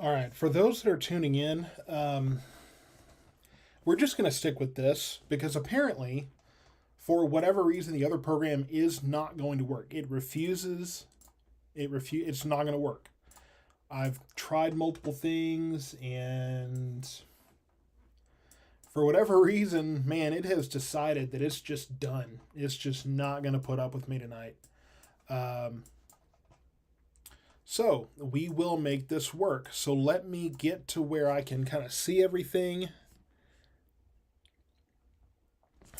All right, for those that are tuning in, we're just going to stick with this because apparently, for whatever reason, the other program is not going to work. It refuses. It's not going to work. I've tried multiple things, and for whatever reason, man, it has decided that it's just done. It's just not going to put up with me tonight. Um, so we will make this work. So let me get to where I can kind of see everything,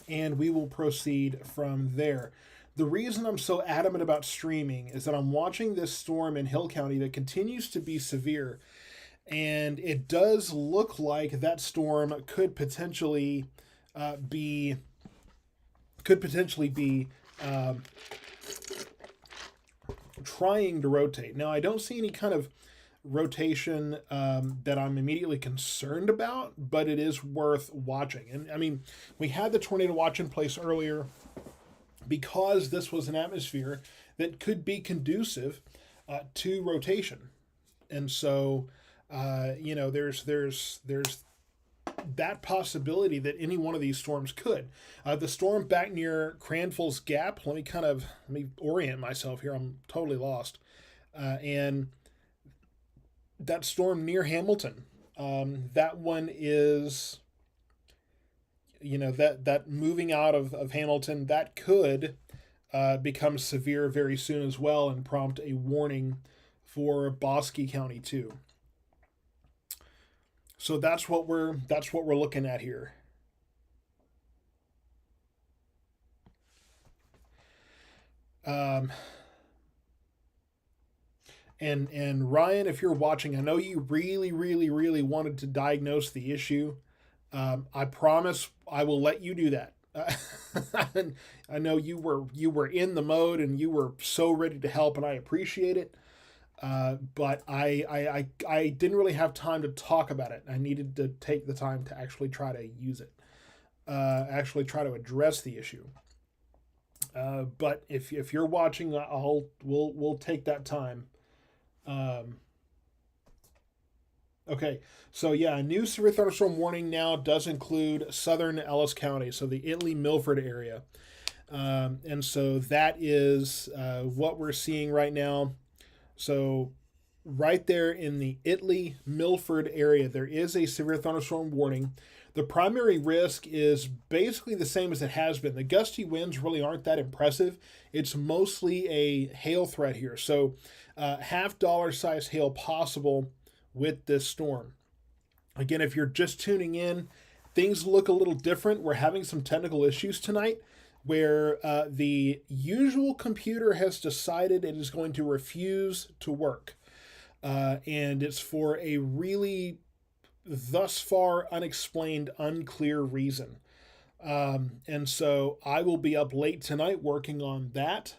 and we will proceed from there. The reason I'm so adamant about streaming is that I'm watching this storm in Hill County that continues to be severe, and it does look like that storm be could potentially be um, trying to rotate. Now, I don't see any kind of rotation that I'm immediately concerned about, but it is worth watching. And I mean, we had the tornado watch in place earlier because this was an atmosphere that could be conducive to rotation. And so, there's that possibility that any one of these storms could. The storm back near Cranfill's Gap. Let me orient myself here. I'm totally lost. And that storm near Hamilton. That one is, that moving out of Hamilton, that could become severe very soon as well and prompt a warning for Bosque County too. So that's what we're looking at here. Um, and Ryan, if you're watching, I know you really, really, really wanted to diagnose the issue. I promise I will let you do that. I know you were in the mode and you were so ready to help, and I appreciate it. But I didn't really have time to talk about it. I needed to take the time to actually try to use it, actually try to address the issue. But if you're watching, we'll take that time. Um, okay, so yeah, a new severe thunderstorm warning now does include southern Ellis County, so the Italy Milford area, and so that is what we're seeing right now. So right there in the Italy Milford area, there is a severe thunderstorm warning. The primary risk is basically the same as it has been. The gusty winds really aren't that impressive. It's mostly a hail threat here. So, half dollar size hail possible with this storm. Again, if you're just tuning in, things look a little different. We're having some technical issues tonight where the usual computer has decided it is going to refuse to work. And it's for a really thus far unexplained, unclear reason. And so I will be up late tonight working on that,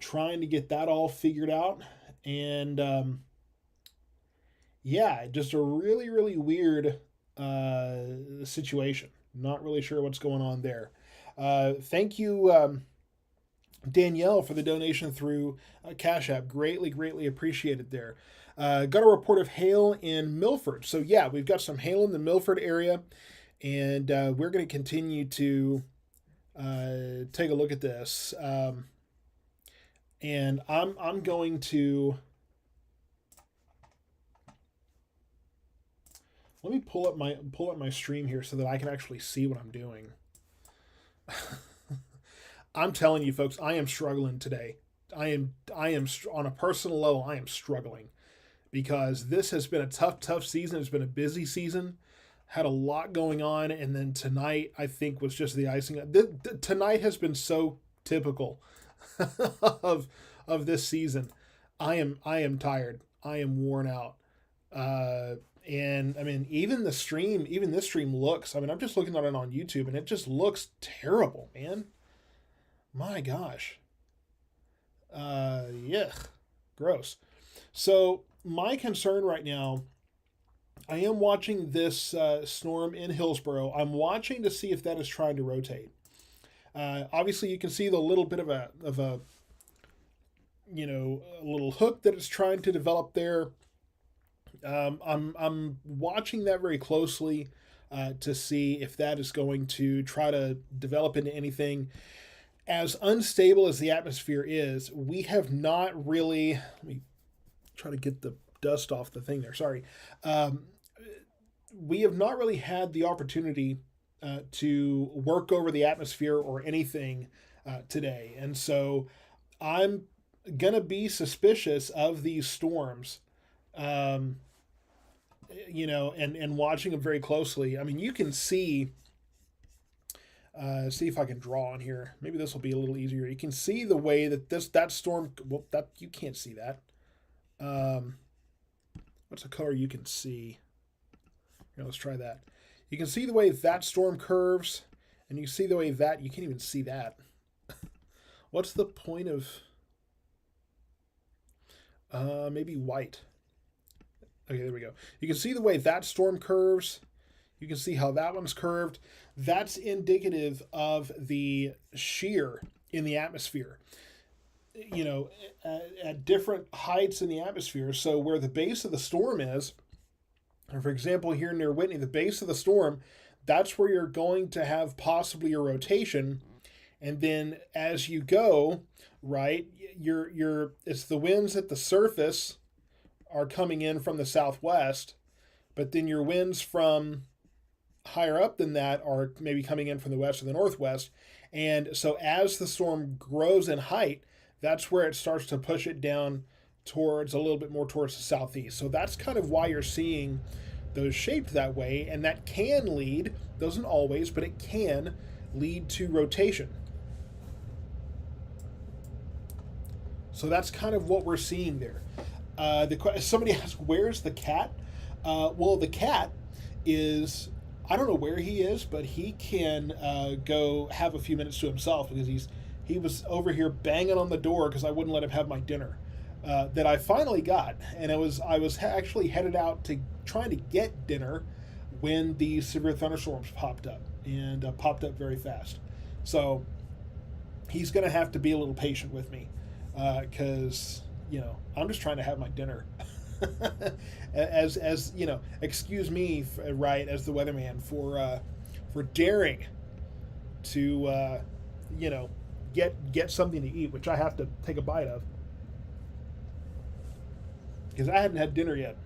trying to get that all figured out. And yeah, just a really, really weird situation. Not really sure what's going on there. Thank you, Danielle, for the donation through Cash App. Greatly, greatly appreciated there. Got a report of hail in Milford. So, yeah, we've got some hail in the Milford area, and we're going to continue to take a look at this. And I'm going to let me pull up my stream here so that I can actually see what I'm doing. I'm telling you, folks, I am struggling today. I am on a personal level. I am struggling because this has been a tough season. It's been a busy season. Had a lot going on, and then tonight I think was just the icing. Tonight has been so typical of this season. I am tired. I am worn out. And I mean, even this stream looks. I mean, I'm just looking at it on YouTube, and it just looks terrible, man. My gosh. Yeah, gross. So my concern right now, I am watching this storm in Hillsboro. I'm watching to see if that is trying to rotate. Obviously, you can see the little bit of a little hook that it's trying to develop there. I'm watching that very closely to see if that is going to try to develop into anything. As unstable as the atmosphere is, we have not really. Let me try to get the dust off the thing there. Sorry. Um, we have not really had the opportunity to work over the atmosphere or anything today. And so I'm going to be suspicious of these storms, um, and watching them very closely. I mean, you can see if I can draw on here. Maybe this will be a little easier. You can see the way that that storm, well, that you can't see that. Um, what's a color you can see? Here, let's try that. You can see the way that storm curves, and you see the way that you can't even see that. What's the point of maybe white? Okay, there we go. You can see the way that storm curves. You can see how that one's curved. That's indicative of the shear in the atmosphere. At different heights in the atmosphere. So where the base of the storm is, or for example, here near Whitney, the base of the storm, that's where you're going to have possibly a rotation. And then as you go, right, it's the winds at the surface are coming in from the southwest, but then your winds from higher up than that are maybe coming in from the west or the northwest. And so as the storm grows in height, that's where it starts to push it down towards a little bit more towards the southeast. So that's kind of why you're seeing those shaped that way. And that can lead, doesn't always, but it can lead to rotation. So that's kind of what we're seeing there. Somebody asked, where's the cat? Well, the cat is, I don't know where he is, but he can go have a few minutes to himself because he was over here banging on the door because I wouldn't let him have my dinner that I finally got. And I was actually headed out to trying to get dinner when these severe thunderstorms popped up and popped up very fast. So he's going to have to be a little patient with me because, I'm just trying to have my dinner. as excuse me, right, as the weatherman for daring to get something to eat, which I have to take a bite of because I hadn't had dinner yet.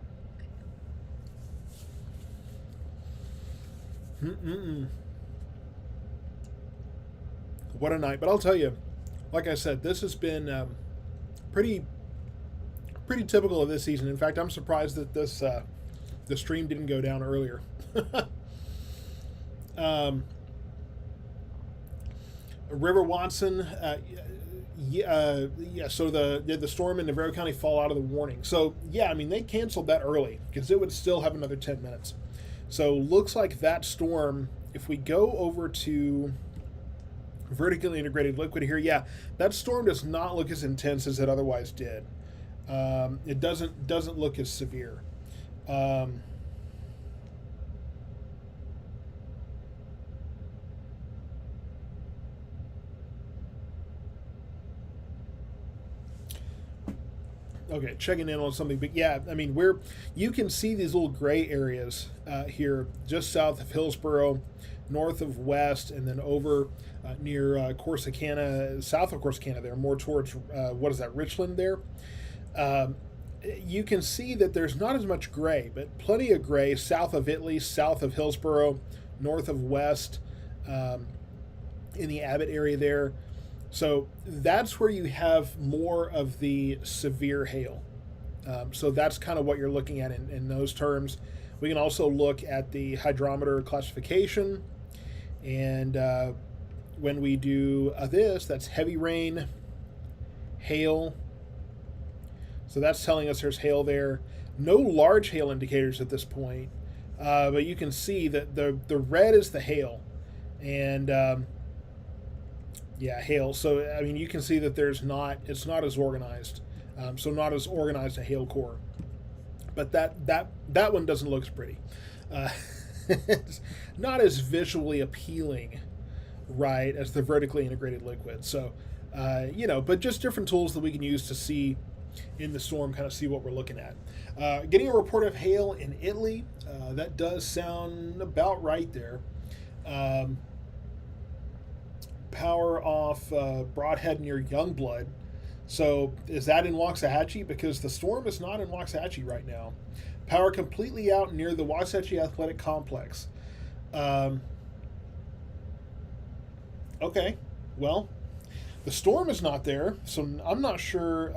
What a night! But I'll tell you, like I said, this has been pretty typical of this season. In fact, I'm surprised that the stream didn't go down earlier. River Watson, so did the storm in Navarro County fall out of the warning? So yeah, I mean they canceled that early because it would still have another 10 minutes. So looks like that storm, if we go over to vertically integrated liquid here, yeah, that storm does not look as intense as it otherwise did. It doesn't look as severe. Okay, checking in on something, but yeah, I mean you can see these little gray areas here, just south of Hillsboro, north of West, and then over near Corsicana, south of Corsicana. There, more towards what is that, Richland there. You can see that there's not as much gray, but plenty of gray south of Italy, south of Hillsboro, north of West, in the Abbott area there. So that's where you have more of the severe hail. So that's kind of what you're looking at in those terms. We can also look at the hydrometer classification. And when we do this, that's heavy rain, hail. So that's telling us there's hail there. No large hail indicators at this point. But you can see that the red is the hail. And yeah, hail. So I mean, you can see that it's not as organized. So not as organized a hail core. But that one doesn't look as pretty. It's not as visually appealing, right, as the vertically integrated liquid. So, but just different tools that we can use to see in the storm, kind of see what we're looking at. Getting a report of hail in Italy. That does sound about right there. Power off Broadhead near Youngblood. So is that in Waxahachie? Because the storm is not in Waxahachie right now. Power completely out near the Waxahachie Athletic Complex. Okay, well, the storm is not there, so I'm not sure.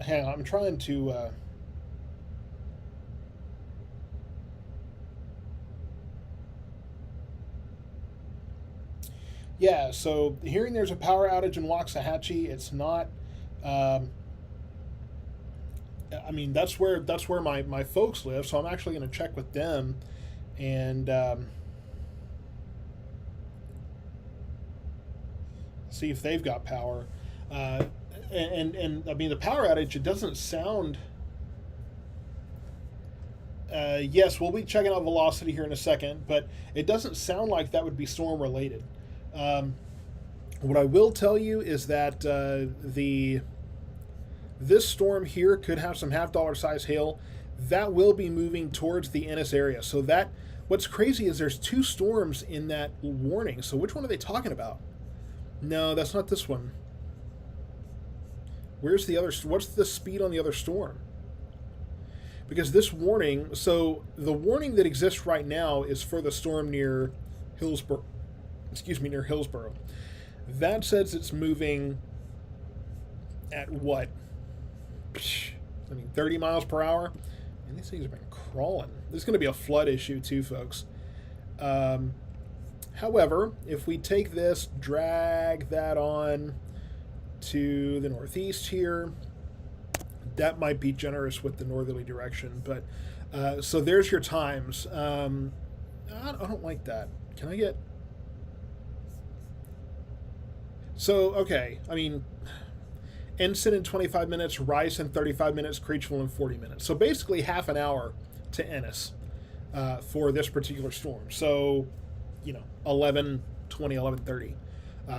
Hang on, I'm trying to. Yeah, so hearing there's a power outage in Waxahachie, it's not. I mean, that's where my folks live, so I'm actually going to check with them, and see if they've got power. And I mean, the power outage, it doesn't sound. Yes, we'll be checking out velocity here in a second, but it doesn't sound like that would be storm related. What I will tell you is that this storm here could have some $half size hail that will be moving towards the Ennis area. So that what's crazy is there's 2 storms in that warning. So which one are they talking about? No, that's not this one. Where's the other? What's the speed on the other storm? Because this warning, so the warning that exists right now is for the storm near Hillsboro. Near Hillsboro. That says it's moving at what? I mean, 30 miles per hour. And these things have been crawling. This is going to be a flood issue too, folks. However, if we take this, drag that on to the northeast here, that might be generous with the northerly direction. But so there's your times. I don't like that. Can I get... So, okay, I mean, Ensign in 25 minutes, Rice in 35 minutes, Creechville in 40 minutes. So basically half an hour to Ennis for this particular storm. So, 11:20, 11:30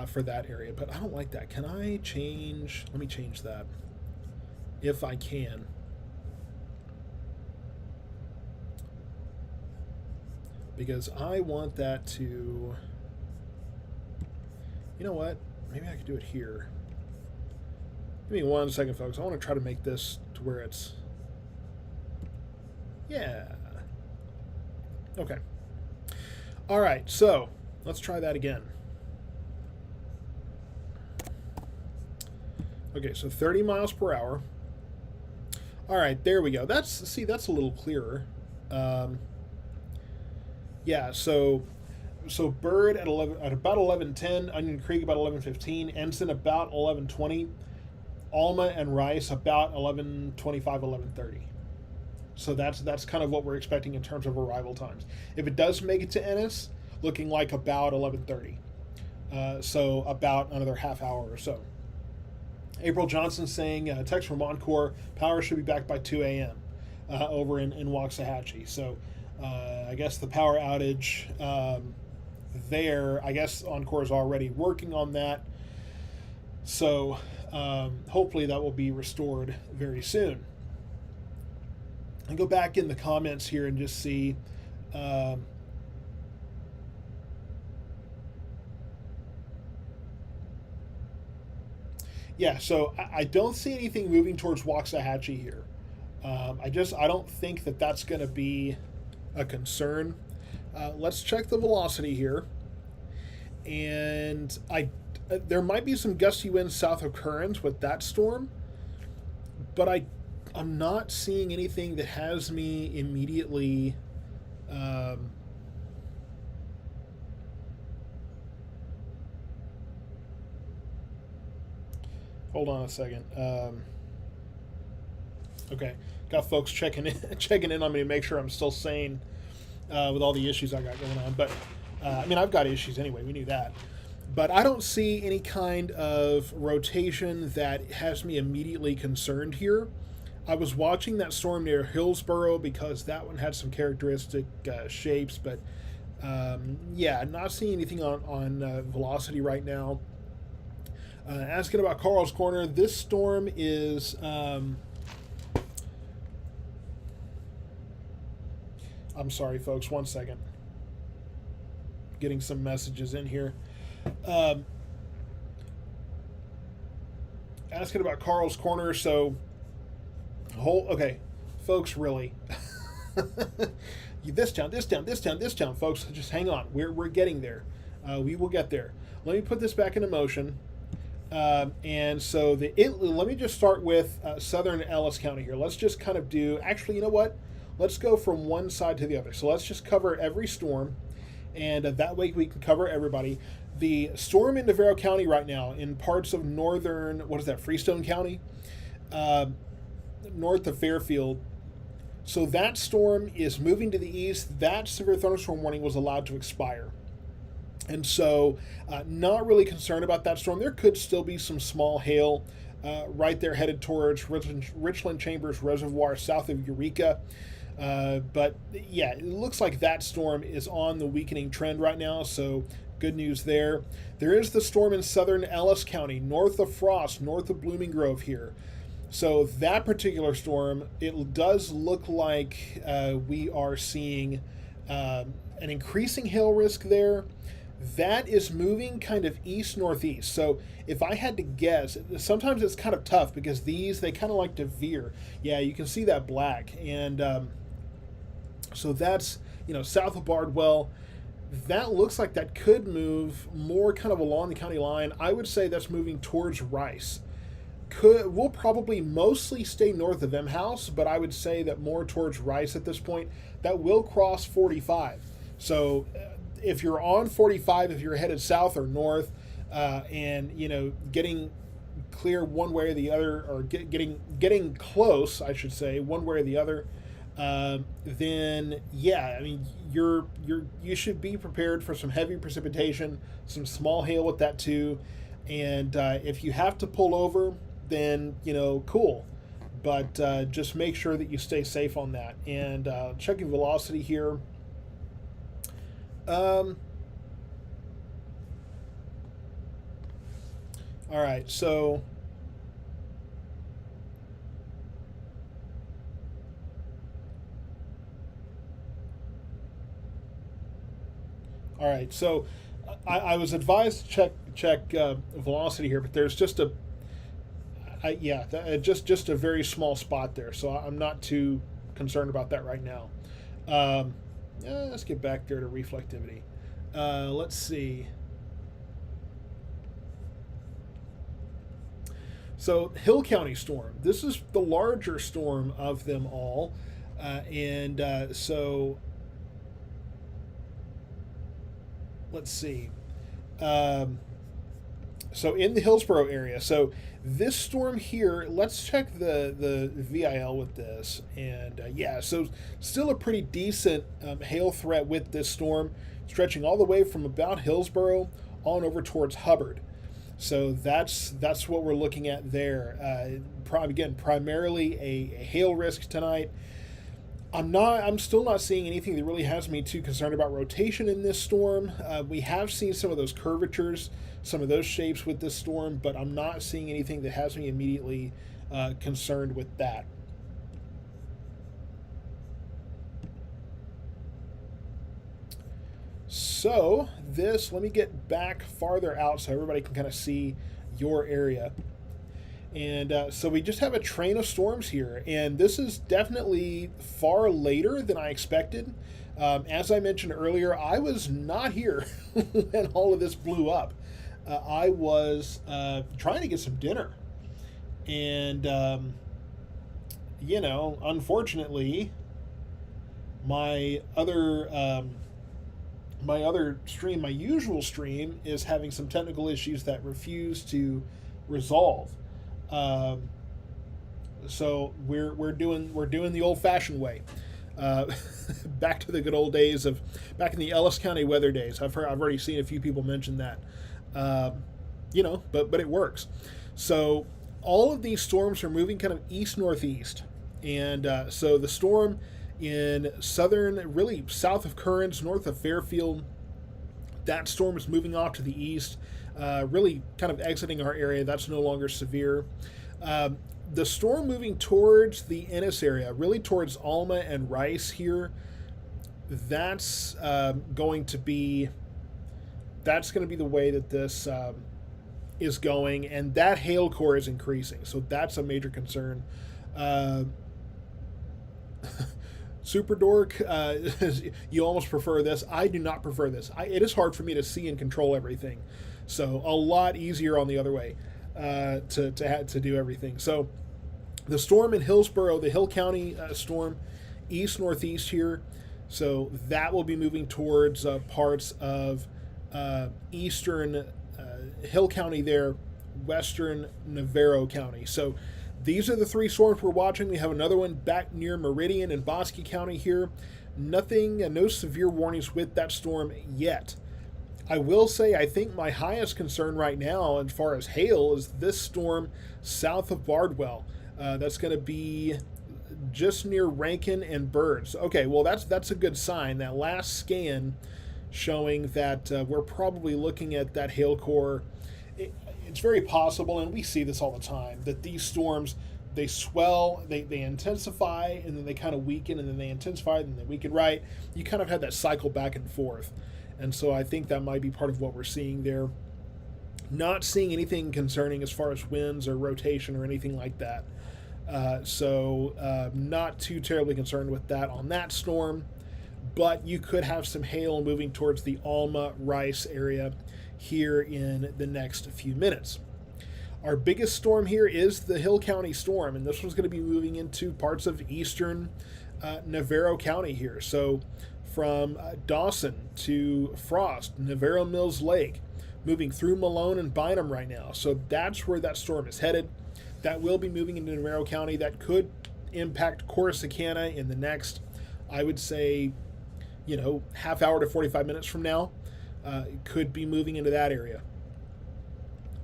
for that area. But I don't like that. Can I change? Let me change that if I can. Because I want that to... You know what? Maybe I could do it here. Give me 1 second, folks. I want to try to make this to where it's... Yeah. Okay. All right, so let's try that again. Okay, so 30 miles per hour. All right, there we go. That's a little clearer. Yeah, so Bird at about 11:10, Onion Creek about 11:15, Ensign about 11:20, Alma and Rice about 11:25, 11:30. So that's kind of what we're expecting in terms of arrival times. If it does make it to Ennis, looking like about 11:30. So about another half hour or so. April Johnson saying, text from Encore, power should be back by 2 a.m. Over in Waxahachie. So I guess the power outage there, I guess Encore is already working on that. So hopefully that will be restored very soon. And go back in the comments here and just see. Yeah, so I don't see anything moving towards Waxahachie here. I don't think that that's going to be a concern. Let's check the velocity here. And there might be some gusty winds south of Current with that storm, but I'm not seeing anything that has me immediately hold on a second. Okay, got folks checking in on me to make sure I'm still sane with all the issues I got going on. But I mean, I've got issues anyway. We knew that. But I don't see any kind of rotation that has me immediately concerned here. I was watching that storm near Hillsboro because that one had some characteristic shapes, but yeah, not seeing anything on velocity right now. Asking about Carl's Corner, this storm is. I'm sorry, folks. 1 second. Getting some messages in here. Asking about Carl's Corner, so okay, folks, really. This town, folks. Just hang on. We're getting there. We will get there. Let me put this back into motion. And so let me just start with southern Ellis County here. Let's just kind of do. Actually, you know what? Let's go from one side to the other. So let's just cover every storm, and that way we can cover everybody. The storm in Navarro County right now, in parts of northern, Freestone County, north of Fairfield. So that storm is moving to the east. That severe thunderstorm warning was allowed to expire. And so not really concerned about that storm. There could still be some small hail right there headed towards Richland Chambers Reservoir south of Eureka. But yeah, it looks like that storm is on the weakening trend right now, so good news there. There is the storm in southern Ellis County, north of Frost, north of Blooming Grove here. So that particular storm, it does look like we are seeing an increasing hail risk there. That is moving kind of east-northeast. So if I had to guess, sometimes it's kind of tough because they kind of like to veer. Yeah, you can see that black. And so that's, south of Bardwell. That looks like that could move more kind of along the county line. I would say that's moving towards Rice. We'll probably mostly stay north of M House, but I would say that more towards Rice at this point. That will cross 45. So if you're on 45, if you're headed south or north, and getting clear one way or the other, or getting close, I should say, one way or the other, then yeah, I mean you should be prepared for some heavy precipitation, some small hail with that too, and if you have to pull over, then cool, but just make sure that you stay safe on that. And checking velocity here. All right, so I was advised to check velocity here, but there's just just a very small spot there, so I'm not too concerned about that right now. Let's get back there to reflectivity. Let's see. So Hill County storm. This is the larger storm of them all, so let's see. So in the Hillsboro area. So this storm here, let's check the VIL with this. And so still a pretty decent hail threat with this storm, stretching all the way from about Hillsboro on over towards Hubbard. So that's what we're looking at there. Primarily a hail risk tonight. I'm still not seeing anything that really has me too concerned about rotation in this storm. We have seen some of those curvatures, some of those shapes with this storm, but I'm not seeing anything that has me immediately concerned with that. So let me get back farther out so everybody can kind of see your area. And so we just have a train of storms here, and this is definitely far later than I expected. As I mentioned earlier, I was not here when all of this blew up. I was trying to get some dinner, and unfortunately, my other stream, my usual stream, is having some technical issues that refuse to resolve. So we're doing the old-fashioned way. Back to the good old days of back in the Ellis County weather days. I've already seen a few people mention that. But it works. So all of these storms are moving kind of east-northeast. And so the storm in southern, really south of Currens, north of Fairfield, that storm is moving off to the east, really kind of exiting our area. That's no longer severe. The storm moving towards the Ennis area, really towards Alma and Rice here, that's going to be the way that this is going, and that hail core is increasing, so that's a major concern. Super Dork, you almost prefer this. I do not prefer this. It is hard for me to see and control everything, so a lot easier on the other way to do everything. So the storm in Hillsboro, the Hill County storm, east-northeast here, so that will be moving towards parts of eastern Hill County there, western Navarro County. So these are the three storms we're watching. We have another one back near Meridian and Bosque County here. Nothing, no severe warnings with that storm yet. I will say I think my highest concern right now as far as hail is this storm south of Bardwell. That's going to be just near Rankin and Birds. Okay, well that's a good sign. That last scan showing that we're probably looking at that hail core. It's very possible, and we see this all the time, that these storms, they swell, they intensify, and then they kind of weaken, and then they intensify, and then they weaken, right? You kind of have that cycle back and forth. And so I think that might be part of what we're seeing there. Not seeing anything concerning as far as winds or rotation or anything like that. So not too terribly concerned with that on that storm. But you could have some hail moving towards the Alma-Rice area here in the next few minutes. Our biggest storm here is the Hill County storm, and this one's going to be moving into parts of eastern Navarro County here. So from Dawson to Frost, Navarro Mills Lake, moving through Malone and Bynum right now. So that's where that storm is headed. That will be moving into Navarro County. That could impact Corsicana in the next, I would say, half hour to 45 minutes from now. It could be moving into that area.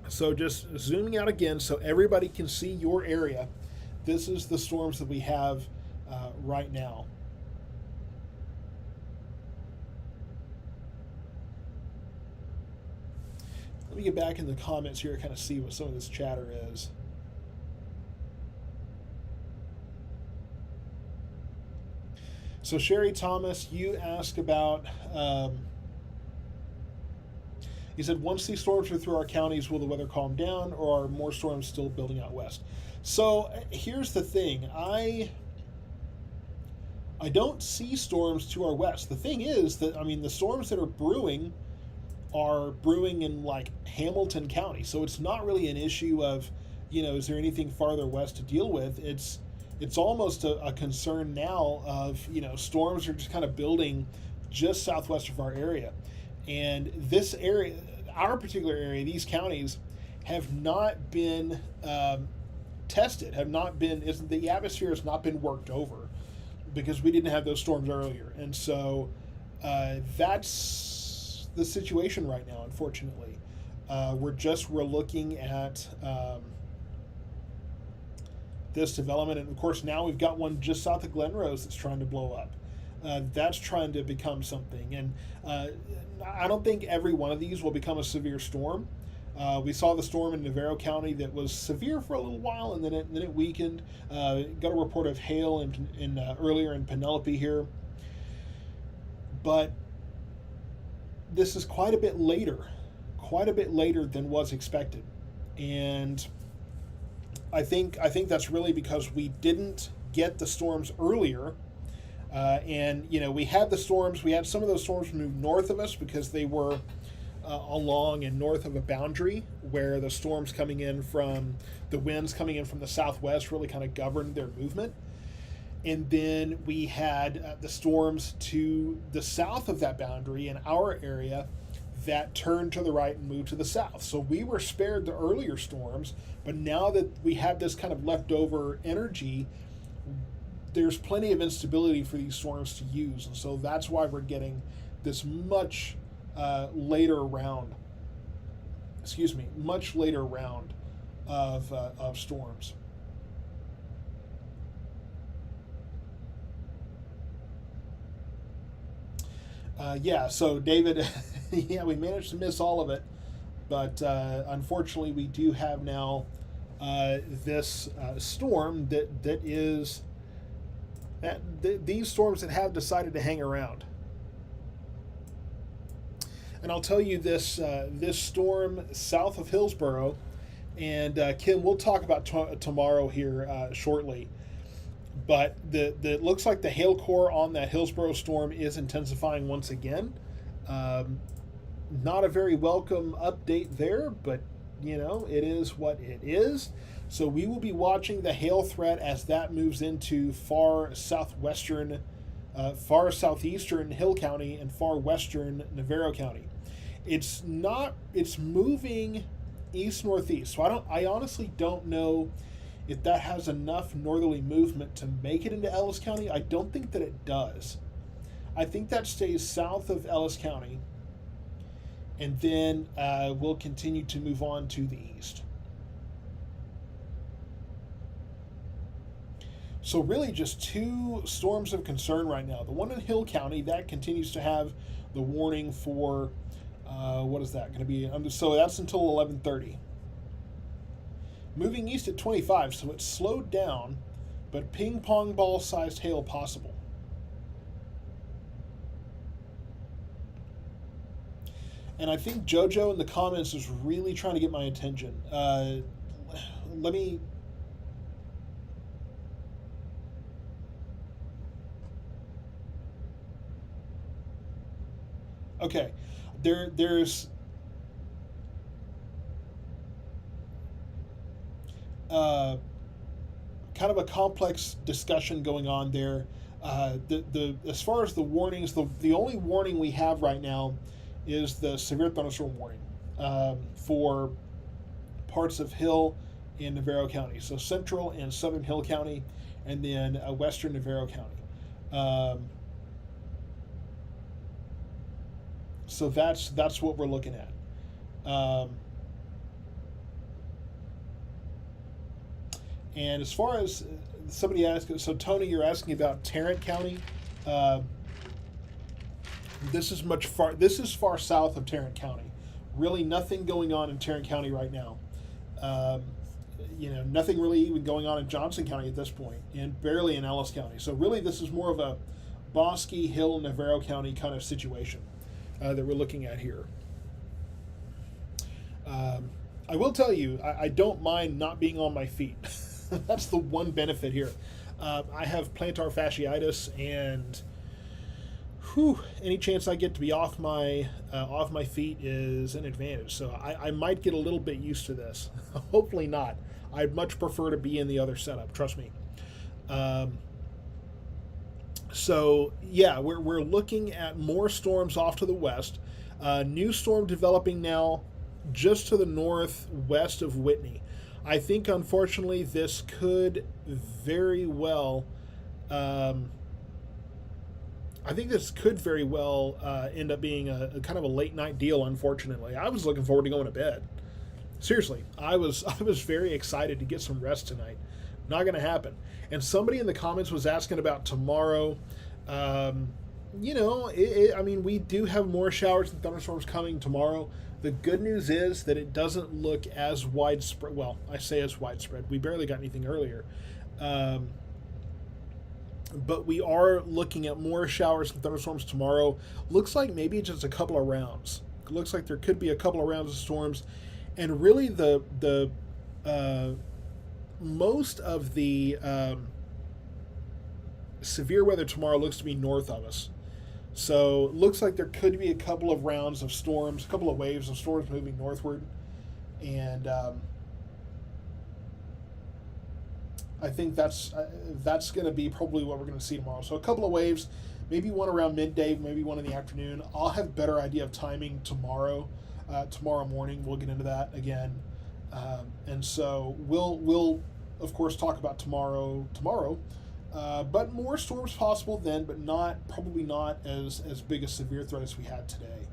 So just zooming out again so everybody can see your area. This is the storms that we have right now. Let me get back in the comments here and kind of see what some of this chatter is. So Sherry Thomas, you asked about, you said, once these storms are through our counties, will the weather calm down, or are more storms still building out west? So here's the thing. I don't see storms to our west. The thing is that, the storms that are brewing in like Hamilton County. So it's not really an issue of, is there anything farther west to deal with? It's almost a concern now of, storms are just kind of building just southwest of our area. And this area, our particular area, these counties have not been tested, the atmosphere has not been worked over because we didn't have those storms earlier. And so that's the situation right now, unfortunately. We're looking at this development, and of course now we've got one just south of Glen Rose that's trying to blow up. That's trying to become something, and I don't think every one of these will become a severe storm. We saw the storm in Navarro County that was severe for a little while, and then it weakened. Got a report of hail earlier in Penelope here, but this is quite a bit later than was expected, and I think that's really because we didn't get the storms earlier, and we had the storms. We had some of those storms move north of us because they were along and north of a boundary where the storms coming in from the winds coming in from the southwest really kind of governed their movement. And then we had the storms to the south of that boundary in our area that turned to the right and moved to the south. So we were spared the earlier storms, but now that we have this kind of leftover energy, there's plenty of instability for these storms to use. And so that's why we're getting this much later round of storms. Yeah, so David, yeah, we managed to miss all of it, but unfortunately, we do have now this storm that is these storms that have decided to hang around. And I'll tell you this this storm south of Hillsboro, and Kim, we'll talk about tomorrow here shortly. But the it looks like the hail core on that Hillsboro storm is intensifying once again. Um, Not a very welcome update there, but it is what it is. So we will be watching the hail threat as that moves into far southwestern, far southeastern Hill County and far western Navarro County. It's not. It's moving east northeast. So I honestly don't know if that has enough northerly movement to make it into Ellis County. I don't think that it does. I think that stays south of Ellis County, and then we'll continue to move on to the east. So really just two storms of concern right now. The one in Hill County, that continues to have the warning for, what is that going to be? So that's until 11:30. Moving east at 25, so it's slowed down, but ping pong ball sized hail possible. And I think JoJo in the comments is really trying to get my attention. Let me. Okay, there's. Kind of a complex discussion going on there. The as far as the warnings, the only warning we have right now is the severe thunderstorm warning for parts of Hill and Navarro County. So central and southern Hill County, and then western Navarro County. So that's what we're looking at. And as far as somebody asked, so Tony, you're asking about Tarrant County. This is far south of Tarrant County. Really, nothing going on in Tarrant County right now. Nothing really even going on in Johnson County at this point, and barely in Ellis County. So really, this is more of a Bosque, Hill, Navarro County kind of situation that we're looking at here. I will tell you, I don't mind not being on my feet. That's the one benefit here. I have plantar fasciitis, and any chance I get to be off my feet is an advantage. So I might get a little bit used to this. Hopefully not. I'd much prefer to be in the other setup. Trust me. So yeah, we're looking at more storms off to the west. New storm developing now just to the northwest of Whitney. I think, unfortunately, this could very well. I think this could very well end up being a kind of a late night deal. Unfortunately, I was looking forward to going to bed. Seriously, I was very excited to get some rest tonight. Not going to happen. And somebody in the comments was asking about tomorrow. I mean, we do have more showers and thunderstorms coming tomorrow. The good news is that it doesn't look as widespread. Well, I say as widespread. We barely got anything earlier. But we are looking at more showers and thunderstorms tomorrow. Looks like maybe just a couple of rounds. Looks like there could be a couple of rounds of storms. And really the most of the severe weather tomorrow looks to be north of us. So it looks like there could be a couple of rounds of storms, a couple of waves of storms moving northward. And I think that's going to be probably what we're going to see tomorrow. So a couple of waves, maybe one around midday, maybe one in the afternoon. I'll have a better idea of timing tomorrow. Tomorrow morning, we'll get into that again. And so we'll of course talk about tomorrow. But more storms possible then, but probably not as big a severe threat as we had today.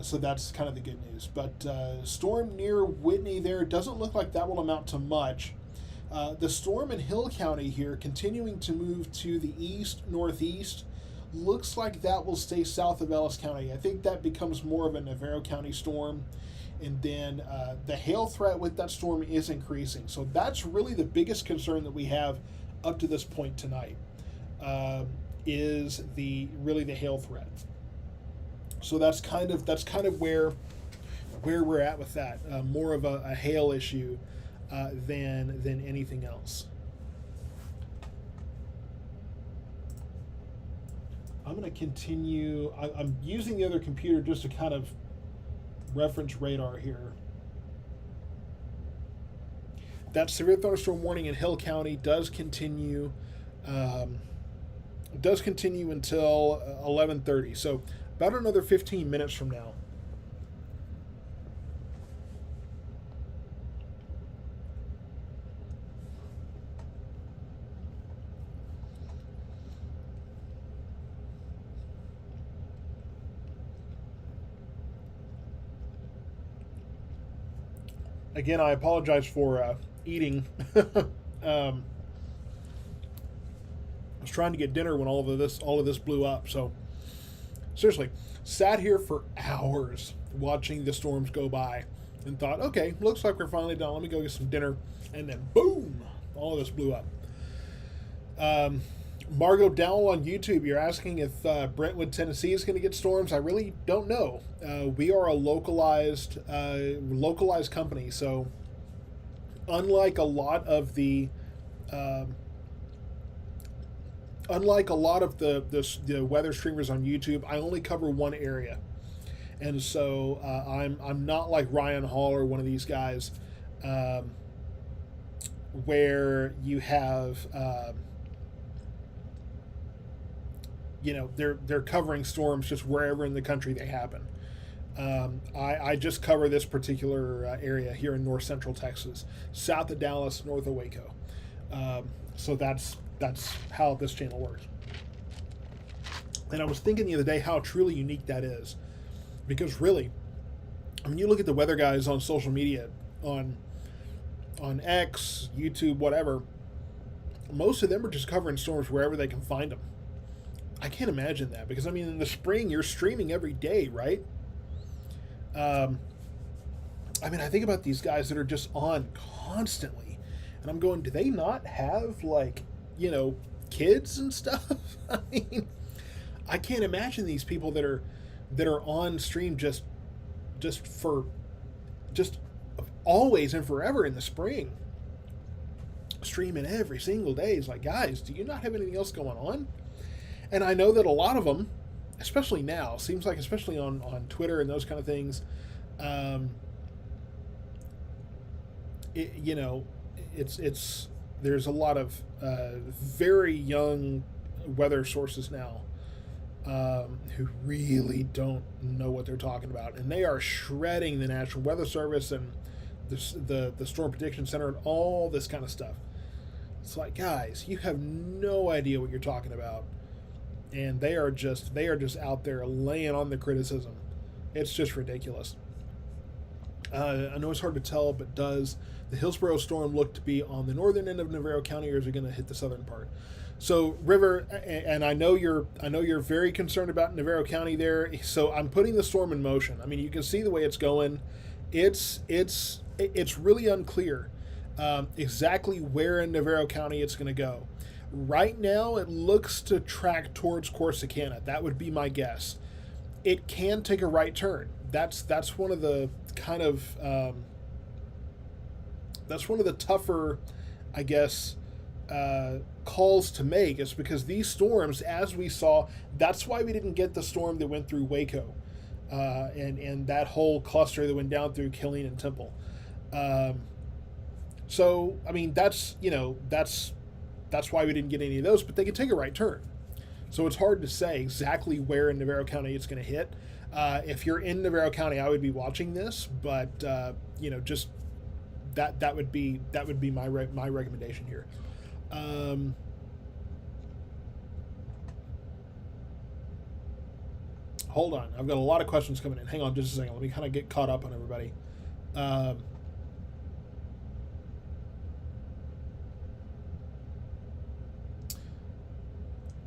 So that's kind of the good news. But storm near Whitney there doesn't look like that will amount to much. The storm in Hill County here continuing to move to the east northeast. looks like that will stay south of Ellis County. I think that becomes more of a Navarro County storm. And then the hail threat with that storm is increasing. So that's really the biggest concern that we have up to this point tonight, is the hail threat. So that's kind of where we're at with that. More of a hail issue than anything else. I'm going to continue. I'm using the other computer just to kind of reference radar here. That severe thunderstorm warning in Hill County does continue. Until 11:30. So about another 15 minutes from now. Again, I apologize for eating. I was trying to get dinner when all of this blew up. So seriously, sat here for hours watching the storms go by and thought, okay, looks like we're finally done. Let me go get some dinner. And then boom, all of this blew up. Margot Dowell on YouTube, you're asking if Brentwood, Tennessee is going to get storms. I really don't know. We are a localized company, so unlike a lot of the weather streamers on YouTube, I only cover one area, and so I'm not like Ryan Hall or one of these guys, where you have. They're covering storms just wherever in the country they happen. I just cover this particular area here in north central Texas, south of Dallas, north of Waco. So that's how this channel works. And I was thinking the other day how truly unique that is, because really, I mean, you look at the weather guys on social media, on X, YouTube, whatever. Most of them are just covering storms wherever they can find them. I can't imagine that, because I mean, in the spring you're streaming every day, right? I mean, I think about these guys that are just on constantly, and I'm going, do they not have kids and stuff? I mean, I can't imagine these people that are on stream just always and forever in the spring, streaming every single day. It's like, guys, do you not have anything else going on? And I know that a lot of them, especially now, seems like especially on Twitter and those kind of things, there's a lot of very young weather sources now who really don't know what they're talking about, and they are shredding the National Weather Service and the Storm Prediction Center and all this kind of stuff. It's like, guys, you have no idea what you're talking about. And they are just out there laying on the criticism. It's just ridiculous. I know it's hard to tell, but does the Hillsboro storm look to be on the northern end of Navarro County, or is it going to hit the southern part? So, River, and I know you're very concerned about Navarro County there. So I'm putting the storm in motion. I mean, you can see the way it's going. It's really unclear exactly where in Navarro County it's going to go. Right now, it looks to track towards Corsicana. That would be my guess. It can take a right turn. That's one of the kind of that's one of the tougher, I guess, calls to make. Is because these storms, as we saw, that's why we didn't get the storm that went through Waco, and that whole cluster that went down through Killeen and Temple. So I mean, that's why we didn't get any of those, but they can take a right turn. So it's hard to say exactly where in Navarro County it's going to hit. If you're in Navarro County, I would be watching this, but just that would be my recommendation here. Hold on, I've got a lot of questions coming in. Hang on just a second. Let me kind of get caught up on everybody.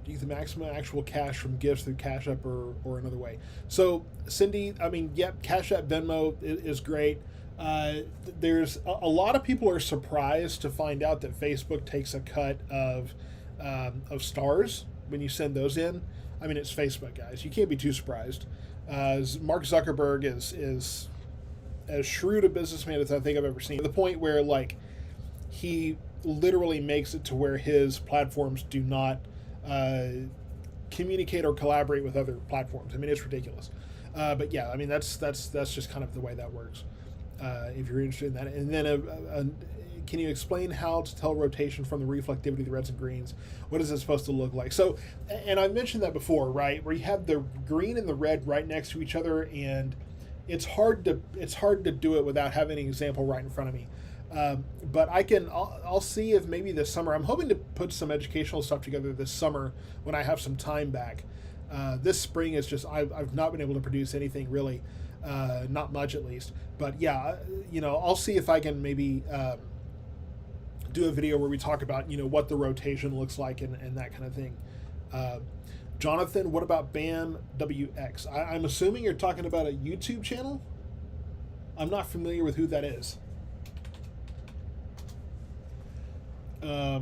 You get the maximum actual cash from gifts through Cash App or another way. So, Cindy, I mean, yep, Cash App Venmo is great. There's a lot of people are surprised to find out that Facebook takes a cut of stars when you send those in. I mean, it's Facebook, guys. You can't be too surprised. Mark Zuckerberg is as shrewd a businessman as I think I've ever seen. To the point where, like, he literally makes it to where his platforms do not communicate or collaborate with other platforms. I mean, it's ridiculous. But yeah, I mean, that's just kind of the way that works. If you're interested in that, and then can you explain how to tell rotation from the reflectivity of the reds and greens? What is it supposed to look like? So, and I mentioned that before, right? Where you have the green and the red right next to each other, and it's hard to do it without having an example right in front of me. But I'll see if maybe this summer, I'm hoping to put some educational stuff together this summer when I have some time back. This spring is just, I've not been able to produce anything really, not much at least. But yeah, I'll see if I can maybe do a video where we talk about, what the rotation looks like and that kind of thing. Jonathan, what about BAM WX? I'm assuming you're talking about a YouTube channel. I'm not familiar with who that is. Are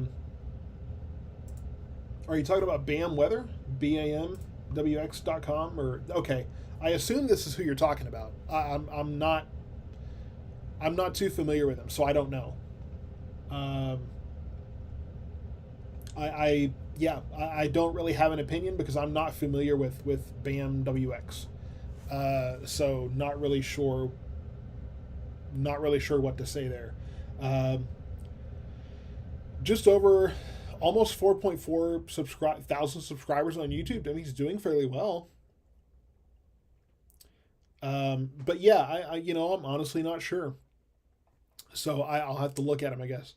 you talking about BAM Weather? BAMWX.com? Or okay, I assume this is who you're talking about. I'm not too familiar with them, so I don't know. I don't really have an opinion because I'm not familiar with BAMWX. So not really sure what to say there. Just over almost 4.4 thousand subscribers on YouTube. I mean, he's doing fairly well. But yeah, I'm honestly not sure. So I'll have to look at him, I guess.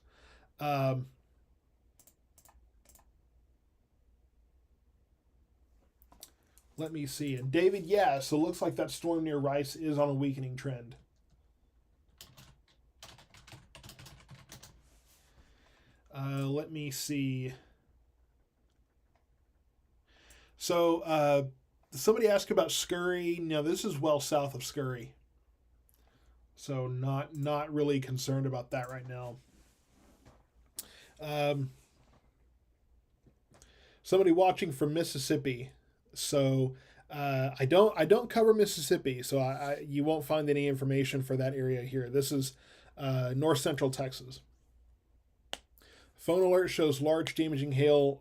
Let me see. And David, yeah, so it looks like that storm near Rice is on a weakening trend. Let me see. So somebody asked about Scurry. Now this is well south of Scurry. So not really concerned about that right now. Somebody watching from Mississippi. So I don't cover Mississippi, so you won't find any information for that area here. This is north central Texas. Phone alert shows large damaging hail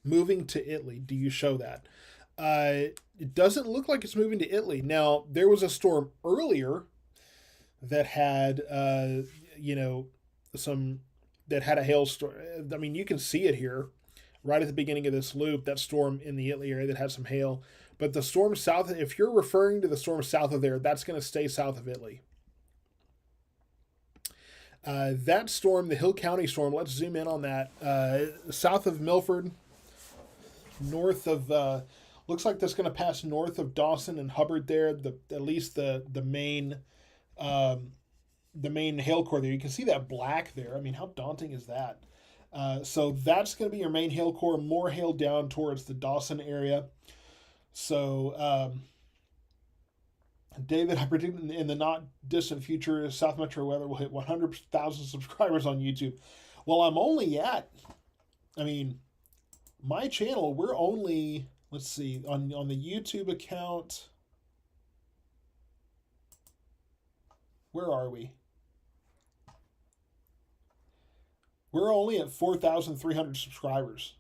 moving to Italy. Do you show that? It doesn't look like it's moving to Italy. Now, there was a storm earlier that had, that had a hailstorm. I mean, you can see it here right at the beginning of this loop, that storm in the Italy area that had some hail. But the storm south, if you're referring to the storm south of there, that's going to stay south of Italy. That storm, the Hill County storm, let's zoom in on that. South of Milford, north of, looks like that's going to pass north of Dawson and Hubbard there, at least the main hail core there. You can see that black there. I mean, how daunting is that? So that's going to be your main hail core, more hail down towards the Dawson area. So, David, I predict in the not distant future, South Metro Weather will hit 100,000 subscribers on YouTube. Well, I'm only at, my channel, we're only, let's see, on the YouTube account, where are we? We're only at 4,300 subscribers.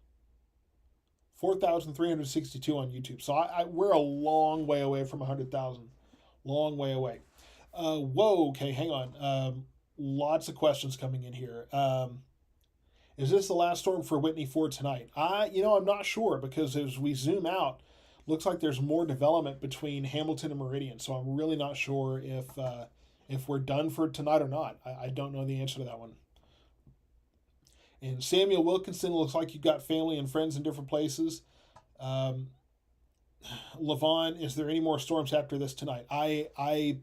4,362 on YouTube. So we're a long way away from 100,000. Long way away. Whoa, okay, hang on. Lots of questions coming in here. Is this the last storm for Whitney for tonight? I'm not sure, because as we zoom out, looks like there's more development between Hamilton and Meridian. So I'm really not sure if we're done for tonight or not. I don't know the answer to that one. And Samuel Wilkinson, looks like you've got family and friends in different places. Levon, is there any more storms after this tonight? I'm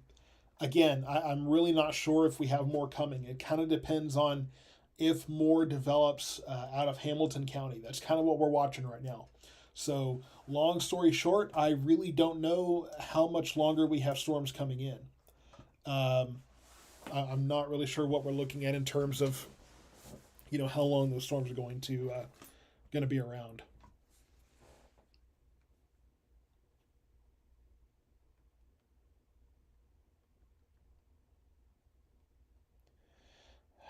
really not sure if we have more coming. It kind of depends on if more develops out of Hamilton County. That's kind of what we're watching right now. So, long story short, I really don't know how much longer we have storms coming in. Um, I'm not really sure what we're looking at in terms of, how long those storms are going to be around.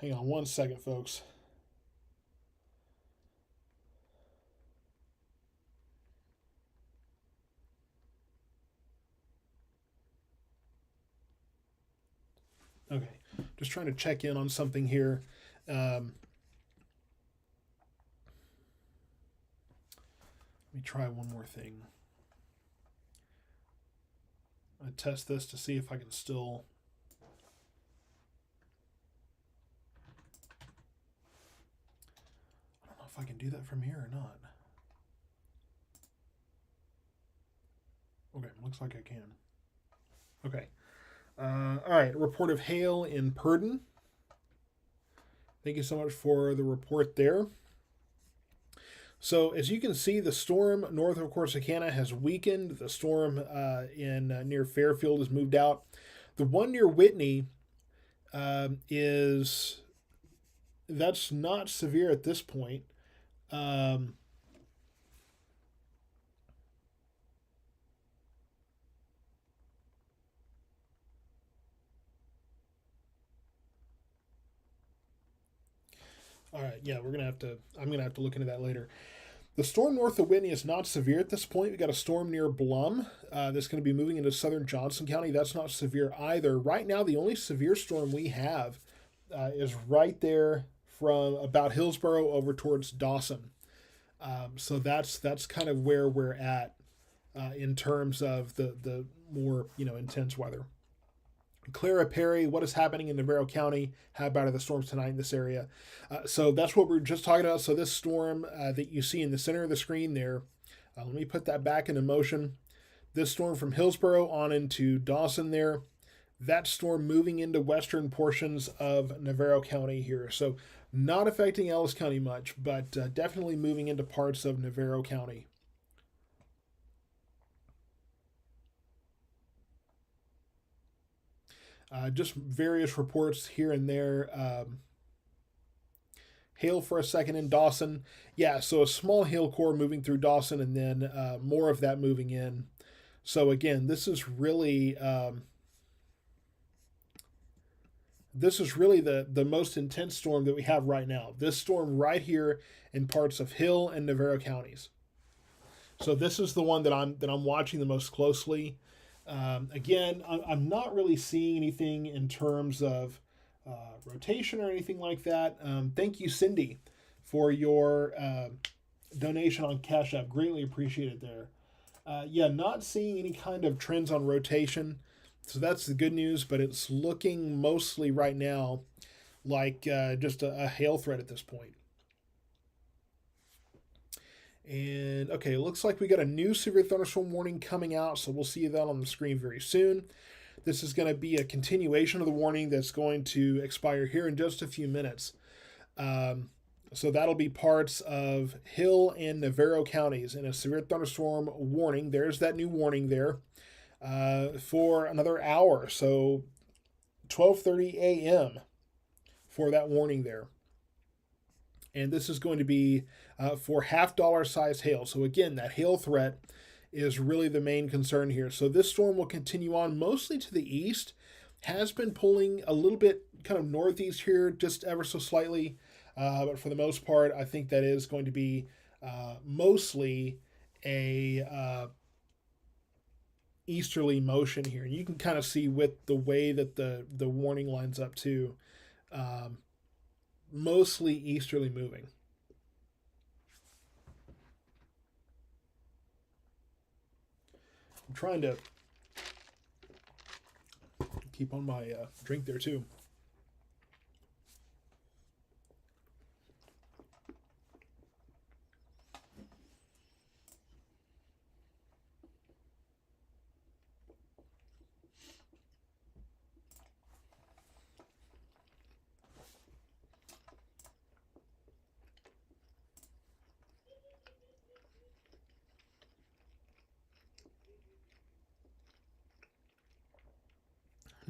Hang on one second, folks. Okay, just trying to check in on something here. Let me try one more thing. I test this to see if I can still. I don't know if I can do that from here or not. Okay, looks like I can. Okay. All right, report of hail in Purdon. Thank you so much for the report there. So, as you can see, the storm north of Corsicana has weakened. The storm in near Fairfield has moved out. The one near Whitney that's not severe at this point. Um, all right, yeah, I'm gonna have to look into that later. The storm north of Whitney is not severe at this point. We got a storm near Blum that's going to be moving into southern Johnson County. That's not severe either. Right now, the only severe storm we have is right there from about Hillsboro over towards Dawson. So that's kind of where we're at in terms of the more intense weather. Clara Perry, what is happening in Navarro County? How bad are the storms tonight in this area? So that's what we are just talking about. So this storm that you see in the center of the screen there, let me put that back into motion. This storm from Hillsboro on into Dawson there, that storm moving into western portions of Navarro County here. So not affecting Ellis County much, but definitely moving into parts of Navarro County. Just various reports here and there. Hail for a second in Dawson. Yeah, so a small hail core moving through Dawson and then more of that moving in. So again, this is really the most intense storm that we have right now. This storm right here in parts of Hill and Navarro counties. So this is the one that I'm watching the most closely. Again, I'm not really seeing anything in terms of rotation or anything like that. Thank you, Cindy, for your donation on Cash App. Greatly appreciated there. Yeah, not seeing any kind of trends on rotation. So that's the good news, but it's looking mostly right now like just a hail threat at this point. And okay, it looks like we got a new severe thunderstorm warning coming out, so we'll see that on the screen very soon. This is going to be a continuation of the warning that's going to expire here in just a few minutes. So that'll be parts of Hill and Navarro counties in a severe thunderstorm warning. There's that new warning there for another hour. So 12:30 a.m. for that warning there. And this is going to be for $half size hail. So again, that hail threat is really the main concern here. So this storm will continue on mostly to the east, has been pulling a little bit kind of northeast here, just ever so slightly. But for the most part, I think that is going to be mostly a easterly motion here. And you can kind of see with the way that the warning lines up too. Mostly easterly moving. I'm trying to keep on my drink there too.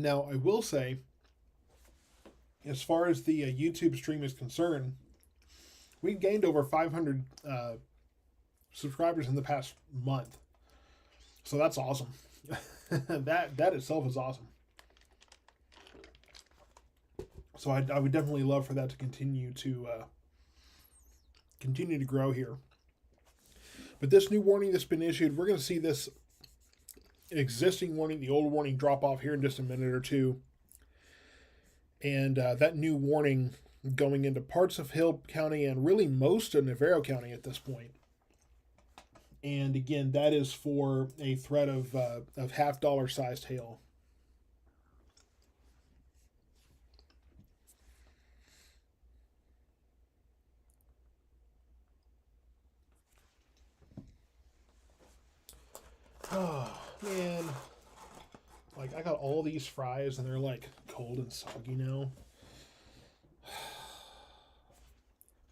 Now, I will say, as far as the YouTube stream is concerned, we gained over 500 subscribers in the past month. So that's awesome. that itself is awesome. So I would definitely love for that to continue to grow here. But this new warning that's been issued, we're going to see this existing warning, the old warning, drop off here in just a minute or two. And that new warning going into parts of Hill County and really most of Navarro County at this point. And again, that is for a threat of $half sized hail. Oh, man. Like, I got all these fries and they're like cold and soggy now.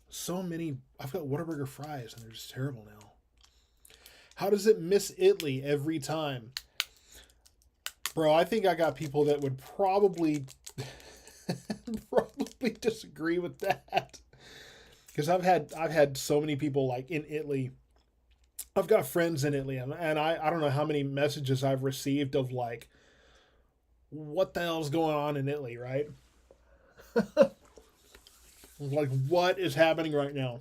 So many. I've got Whataburger fries and they're just terrible now. How does it miss Italy every time? Bro, I think I got people that would probably disagree with that. Because I've had so many people like in Italy. I've got friends in Italy, and I don't know how many messages I've received of like, what the hell's going on in Italy, right? Like, what is happening right now?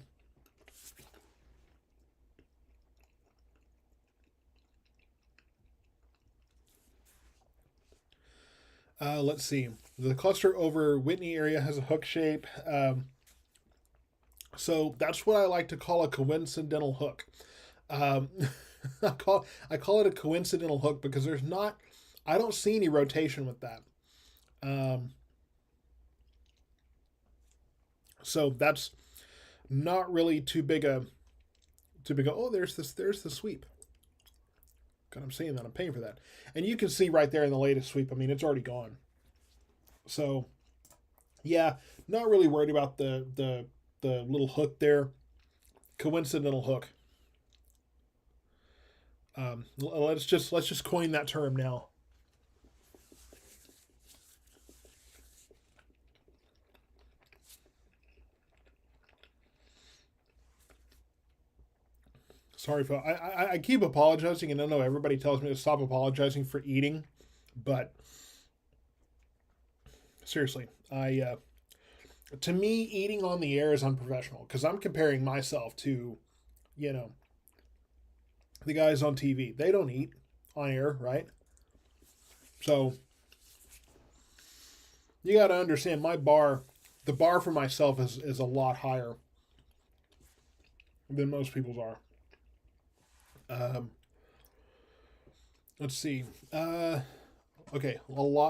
Let's see. The cluster over Whitney area has a hook shape. So that's what I like to call a coincidental hook. I call it a coincidental hook because I don't see any rotation with that. So that's not really too big a, oh, there's the sweep. God, I'm saying that, I'm paying for that. And you can see right there in the latest sweep, I mean, it's already gone. So, yeah, not really worried about the little hook there. Coincidental hook. Let's just coin that term now. Sorry, folks. I keep apologizing, and I know everybody tells me to stop apologizing for eating, but seriously, to me, eating on the air is unprofessional because I'm comparing myself to, the guys on TV. They don't eat on air, right? So you got to understand the bar for myself is a lot higher than most people's are. Let's see. Okay,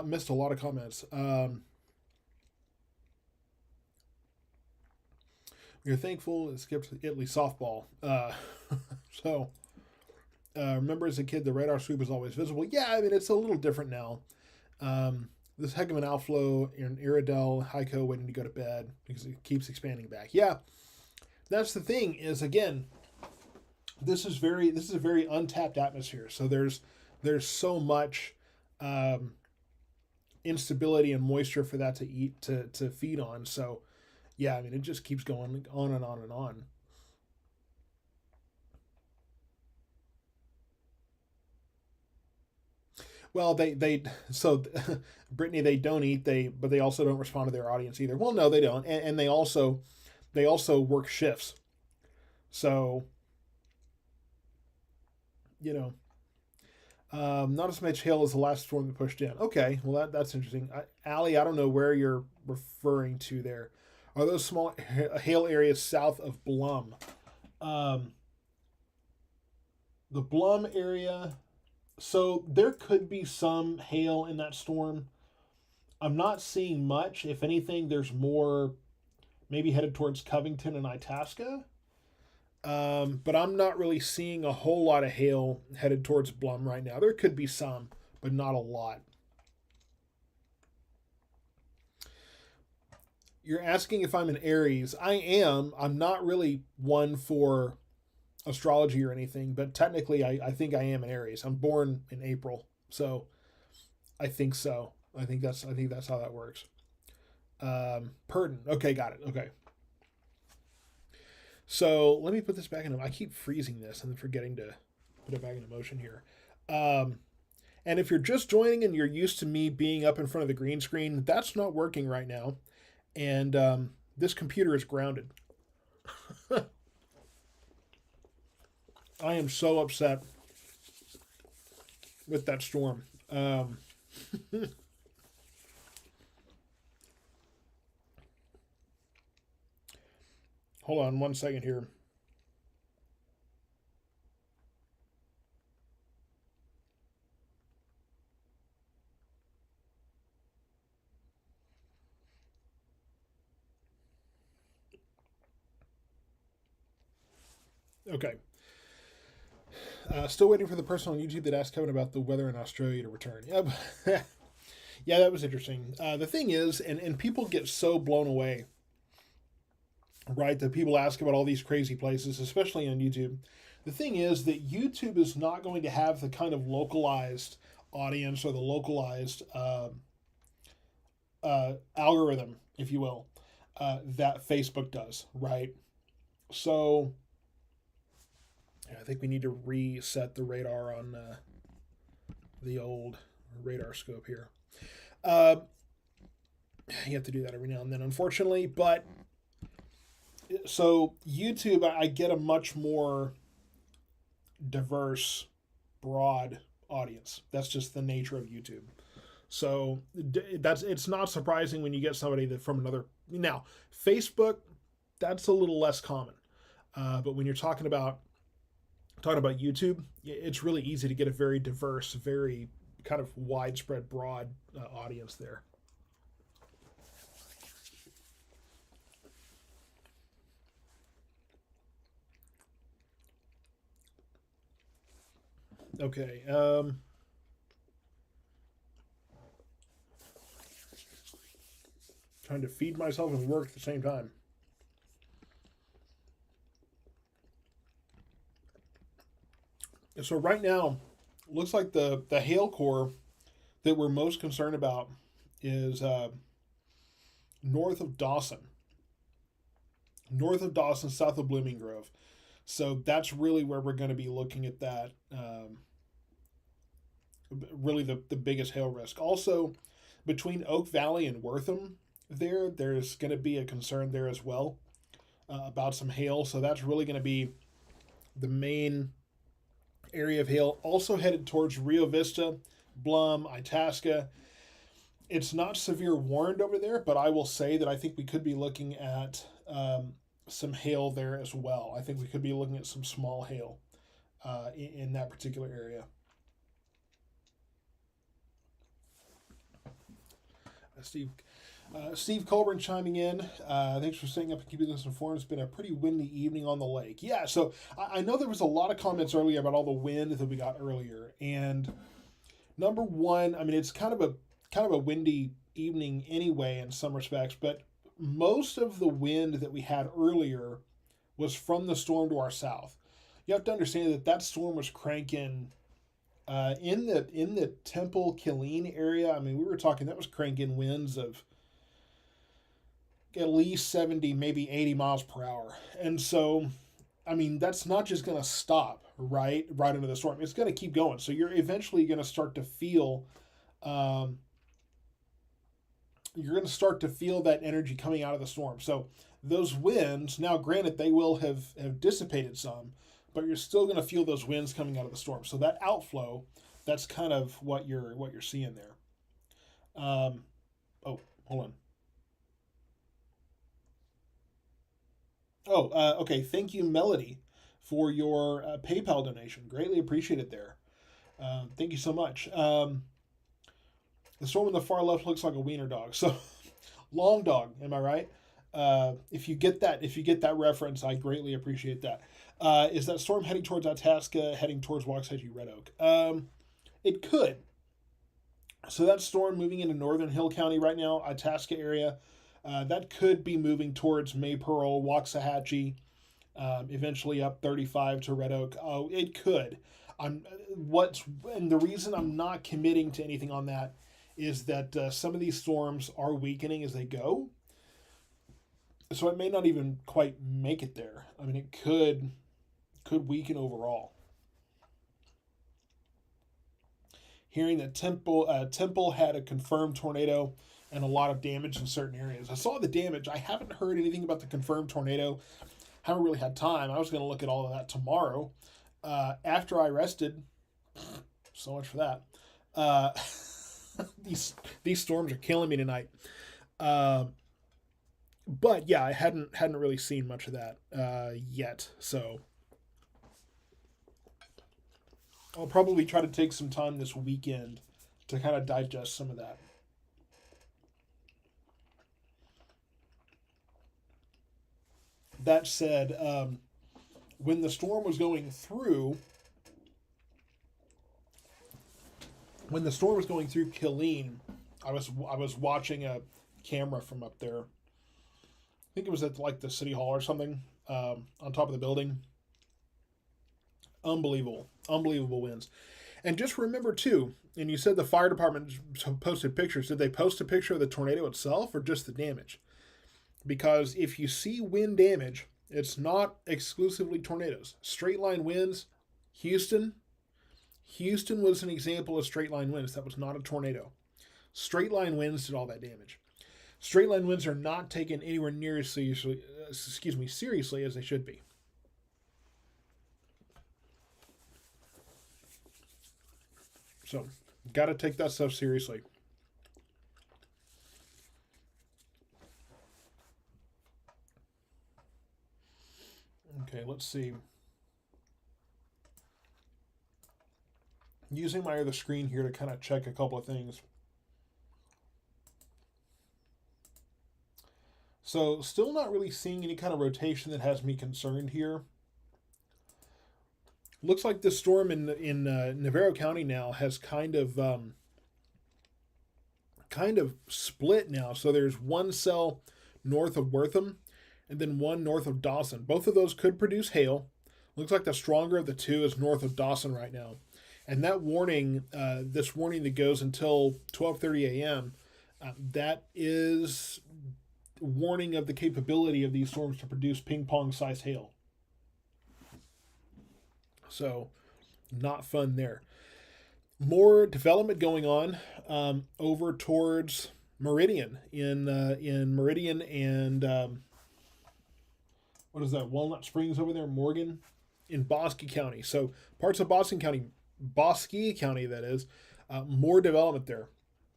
missed a lot of comments. You're thankful it skipped Italy softball. Remember as a kid, the radar sweep was always visible. Yeah, I mean, it's a little different now. This heck of an outflow in Iredell, Heiko waiting to go to bed because it keeps expanding back. Yeah, that's the thing is, again, this is a very untapped atmosphere. So there's so much instability and moisture for that to feed on. So yeah, I mean, it just keeps going on and on and on. Well, so Brittany, they don't eat, but they also don't respond to their audience either. Well, no, they don't, and they also work shifts. So, not as much hail as the last storm that pushed in. Okay, well that's interesting. Allie, I don't know where you're referring to there. Are those small hail areas south of Blum? The Blum area. So there could be some hail in that storm. I'm not seeing much. If anything, there's more maybe headed towards Covington and Itasca. But I'm not really seeing a whole lot of hail headed towards Blum right now. There could be some, but not a lot. You're asking if I'm an Aries. I am. I'm not really one for astrology or anything, but technically I think I am an Aries. I'm born in April, so I think so. I think that's how that works. Purdon. Okay, got it. Okay. So let me put this back in. I keep freezing this and then forgetting to put it back into motion here. Um, and if you're just joining and you're used to me being up in front of the green screen, that's not working right now. And this computer is grounded. I am so upset with that storm. Hold on one second here. Okay. Still waiting for the person on YouTube that asked Kevin about the weather in Australia to return. Yep. Yeah, that was interesting. The thing is, and people get so blown away, right, that people ask about all these crazy places, especially on YouTube. The thing is that YouTube is not going to have the kind of localized audience or the localized algorithm, if you will, that Facebook does, right? So I think we need to reset the radar on the old radar scope here. You have to do that every now and then, unfortunately. But so YouTube, I get a much more diverse, broad audience. That's just the nature of YouTube. So it's not surprising when you get somebody that from another. Now, Facebook, that's a little less common. But when you're talking about YouTube, it's really easy to get a very diverse, very kind of widespread, broad audience there. Okay. Trying to feed myself and work at the same time. So right now, looks like the hail core that we're most concerned about is north of Dawson. North of Dawson, south of Blooming Grove. So that's really where we're going to be looking at that. Really the biggest hail risk. Also, between Oak Valley and Wortham, there's going to be a concern there as well about some hail. So that's really going to be the main area of hail. Also headed towards Rio Vista, Blum, Itasca. It's not severe warned over there, but I will say that I think we could be looking at some hail there as well. I think we could be looking at some small hail in that particular area. Steve Colburn chiming in. Thanks for staying up and keeping us informed. It's been a pretty windy evening on the lake. Yeah, so I know there was a lot of comments earlier about all the wind that we got earlier. And number one, I mean, it's kind of a windy evening anyway in some respects, but most of the wind that we had earlier was from the storm to our south. You have to understand that storm was cranking in the Temple Killeen area. I mean, we were talking that was cranking winds of at least 70, maybe 80 miles per hour. And so, I mean, that's not just going to stop right into the storm. It's going to keep going. So you're eventually going to start to feel that energy coming out of the storm. So those winds, now granted, they will have dissipated some, but you're still going to feel those winds coming out of the storm. So that outflow, that's kind of what you're seeing there. Oh, hold on. Oh, okay. Thank you, Melody, for your PayPal donation. Greatly appreciated there. Thank you so much. The storm on the far left looks like a wiener dog. So, long dog. Am I right? If you get that reference, I greatly appreciate that. Is that storm heading towards Itasca, heading towards Waxahachie, Red Oak? It could. So that storm moving into northern Hill County right now, Itasca area. That could be moving towards Maypearl, Waxahachie, eventually up 35 to Red Oak. Oh, it could. And the reason I'm not committing to anything on that is that some of these storms are weakening as they go. So it may not even quite make it there. I mean, it could weaken overall. Hearing that Temple had a confirmed tornado and a lot of damage in certain areas. I saw the damage. I haven't heard anything about the confirmed tornado. Haven't really had time. I was going to look at all of that tomorrow. After I rested, so much for that. These storms are killing me tonight. But yeah, I hadn't really seen much of that yet. So I'll probably try to take some time this weekend to kind of digest some of that. That said, when the storm was going through, Killeen, I was watching a camera from up there. I think it was at like the city hall or something, on top of the building. Unbelievable winds. And just remember too, and you said the fire department posted pictures. Did they post a picture of the tornado itself or just the damage? Because if you see wind damage, it's not exclusively tornadoes. Straight line winds, Houston was an example of straight line winds. That was not a tornado. Straight line winds did all that damage. Straight line winds are not taken anywhere near as seriously as they should be. So, got to take that stuff seriously. Okay, let's see. Using my other screen here to kind of check a couple of things. So, still not really seeing any kind of rotation that has me concerned here. Looks like the storm in Navarro County now has kind of split now. So there's one cell north of Wortham, and then one north of Dawson. Both of those could produce hail. Looks like the stronger of the two is north of Dawson right now. And that warning, this warning that goes until 12:30 a.m., that is warning of the capability of these storms to produce ping-pong-sized hail. So, not fun there. More development going on over towards Meridian in Meridian and what is that? Walnut Springs over there, Morgan, in Bosque County. So parts of Bosque County, that is, more development there.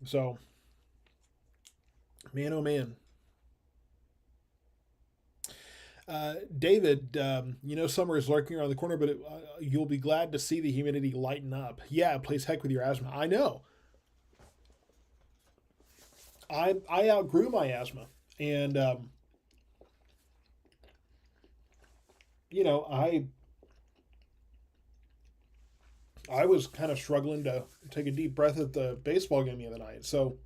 So, man, oh man. David, summer is lurking around the corner, but you'll be glad to see the humidity lighten up. Yeah, it plays heck with your asthma. I know. I outgrew my asthma, and I was kind of struggling to take a deep breath at the baseball game the other night. So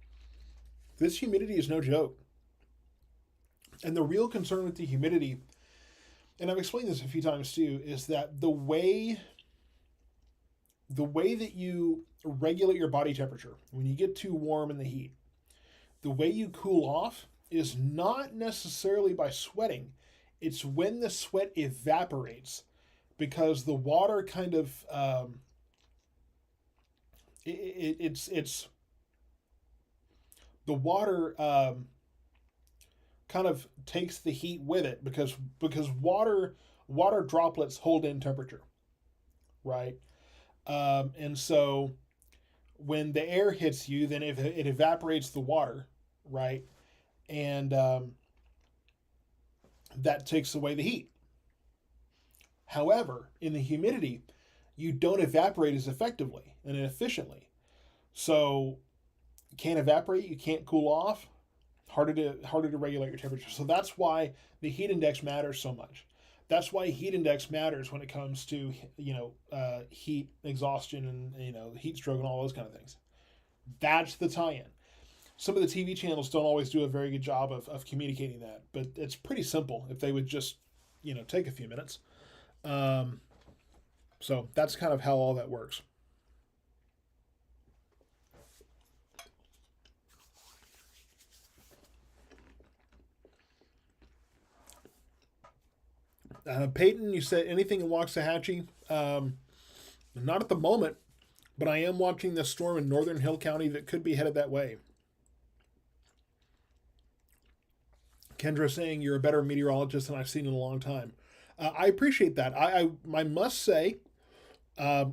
this humidity is no joke. And the real concern with the humidity, and I've explained this a few times too, is that the way that you regulate your body temperature when you get too warm in the heat, the way you cool off is not necessarily by sweating. It's when the sweat evaporates, because the water kind of it's the water kind of takes the heat with it, because water droplets hold in temperature, right? And so when the air hits you, then it evaporates the water, right? And that takes away the heat. However, in the humidity, you don't evaporate as effectively and efficiently. So you can't evaporate, you can't cool off, harder to regulate your temperature. So that's why the heat index matters so much. That's why heat index matters when it comes to heat exhaustion and heat stroke and all those kind of things. That's the tie-in. Some of the TV channels don't always do a very good job of communicating that, but it's pretty simple if they would just take a few minutes. So that's kind of how all that works. Peyton, you said anything in Waxahachie? Not at the moment, but I am watching this storm in northern Hill County that could be headed that way. Kendra saying you're a better meteorologist than I've seen in a long time. I appreciate that. I must say, uh,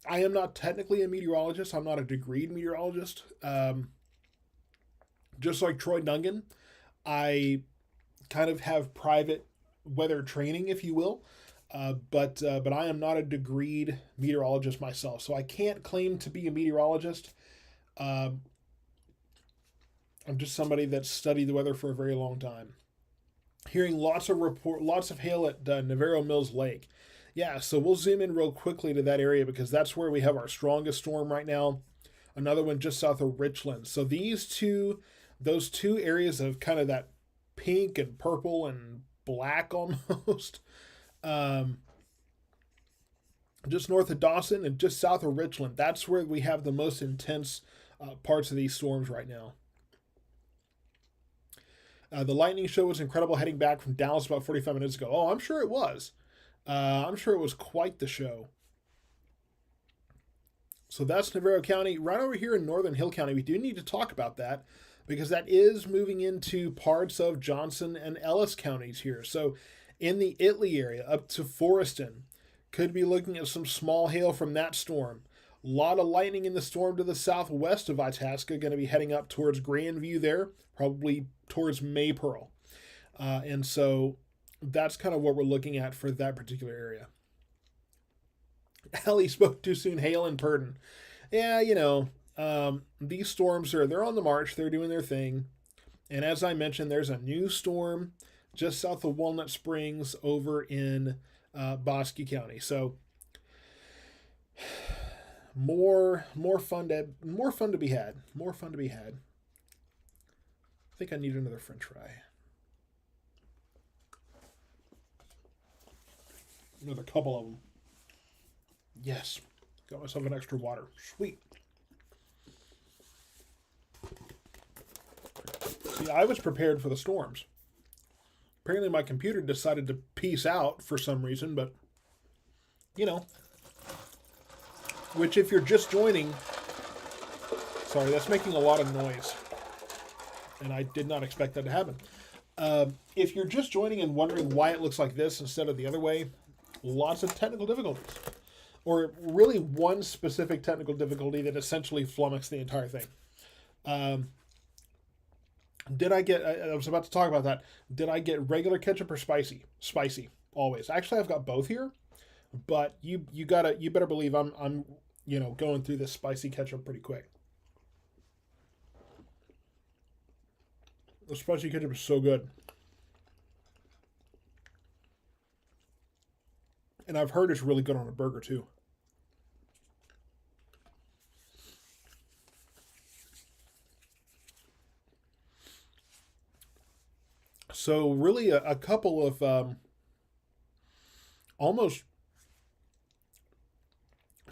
I am not technically a meteorologist. I'm not a degreed meteorologist. Just like Troy Dungan, I kind of have private weather training, if you will. But I am not a degreed meteorologist myself, so I can't claim to be a meteorologist. Um, I'm just somebody that's studied the weather for a very long time. Hearing lots of hail at Navarro Mills Lake. Yeah, so we'll zoom in real quickly to that area because that's where we have our strongest storm right now. Another one just south of Richland. So those two areas of kind of that pink and purple and black almost, um, just north of Dawson and just south of Richland. That's where we have the most intense parts of these storms right now. The lightning show was incredible heading back from Dallas about 45 minutes ago. Oh, I'm sure it was. I'm sure it was quite the show. So that's Navarro County. Right over here in northern Hill County, we do need to talk about that because that is moving into parts of Johnson and Ellis counties here. So in the Italy area up to Foreston, could be looking at some small hail from that storm. A lot of lightning in the storm to the southwest of Itasca, going to be heading up towards Grandview there, probably towards Maypearl. And so that's kind of what we're looking at for that particular area. Ellie spoke too soon, hail and Purdon. Yeah, these storms they're on the march, they're doing their thing. And as I mentioned, there's a new storm just south of Walnut Springs over in Bosque County. So more fun to be had. More fun to be had. I think I need another French fry. Another couple of them. Yes. Got myself an extra water. Sweet. See, I was prepared for the storms. Apparently my computer decided to peace out for some reason, but, which if you're just joining, sorry, that's making a lot of noise. And I did not expect that to happen. If you're just joining and wondering why it looks like this instead of the other way, lots of technical difficulties. Or really one specific technical difficulty that essentially flummoxed the entire thing. I was about to talk about that. Did I get regular ketchup or spicy? Spicy, always. Actually, I've got both here, but you better believe I'm going through this spicy ketchup pretty quick. The spicy ketchup is so good. And I've heard it's really good on a burger too. So really a couple of almost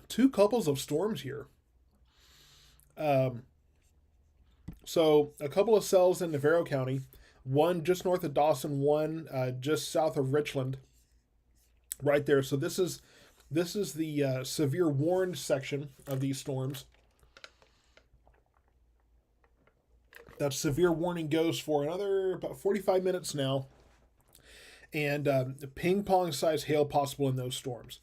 two couples of storms here. So a couple of cells in Navarro County, one just north of Dawson, one just south of Richland, right there. So this is the severe warned section of these storms. That severe warning goes for another about 45 minutes now. And ping pong size hail possible in those storms.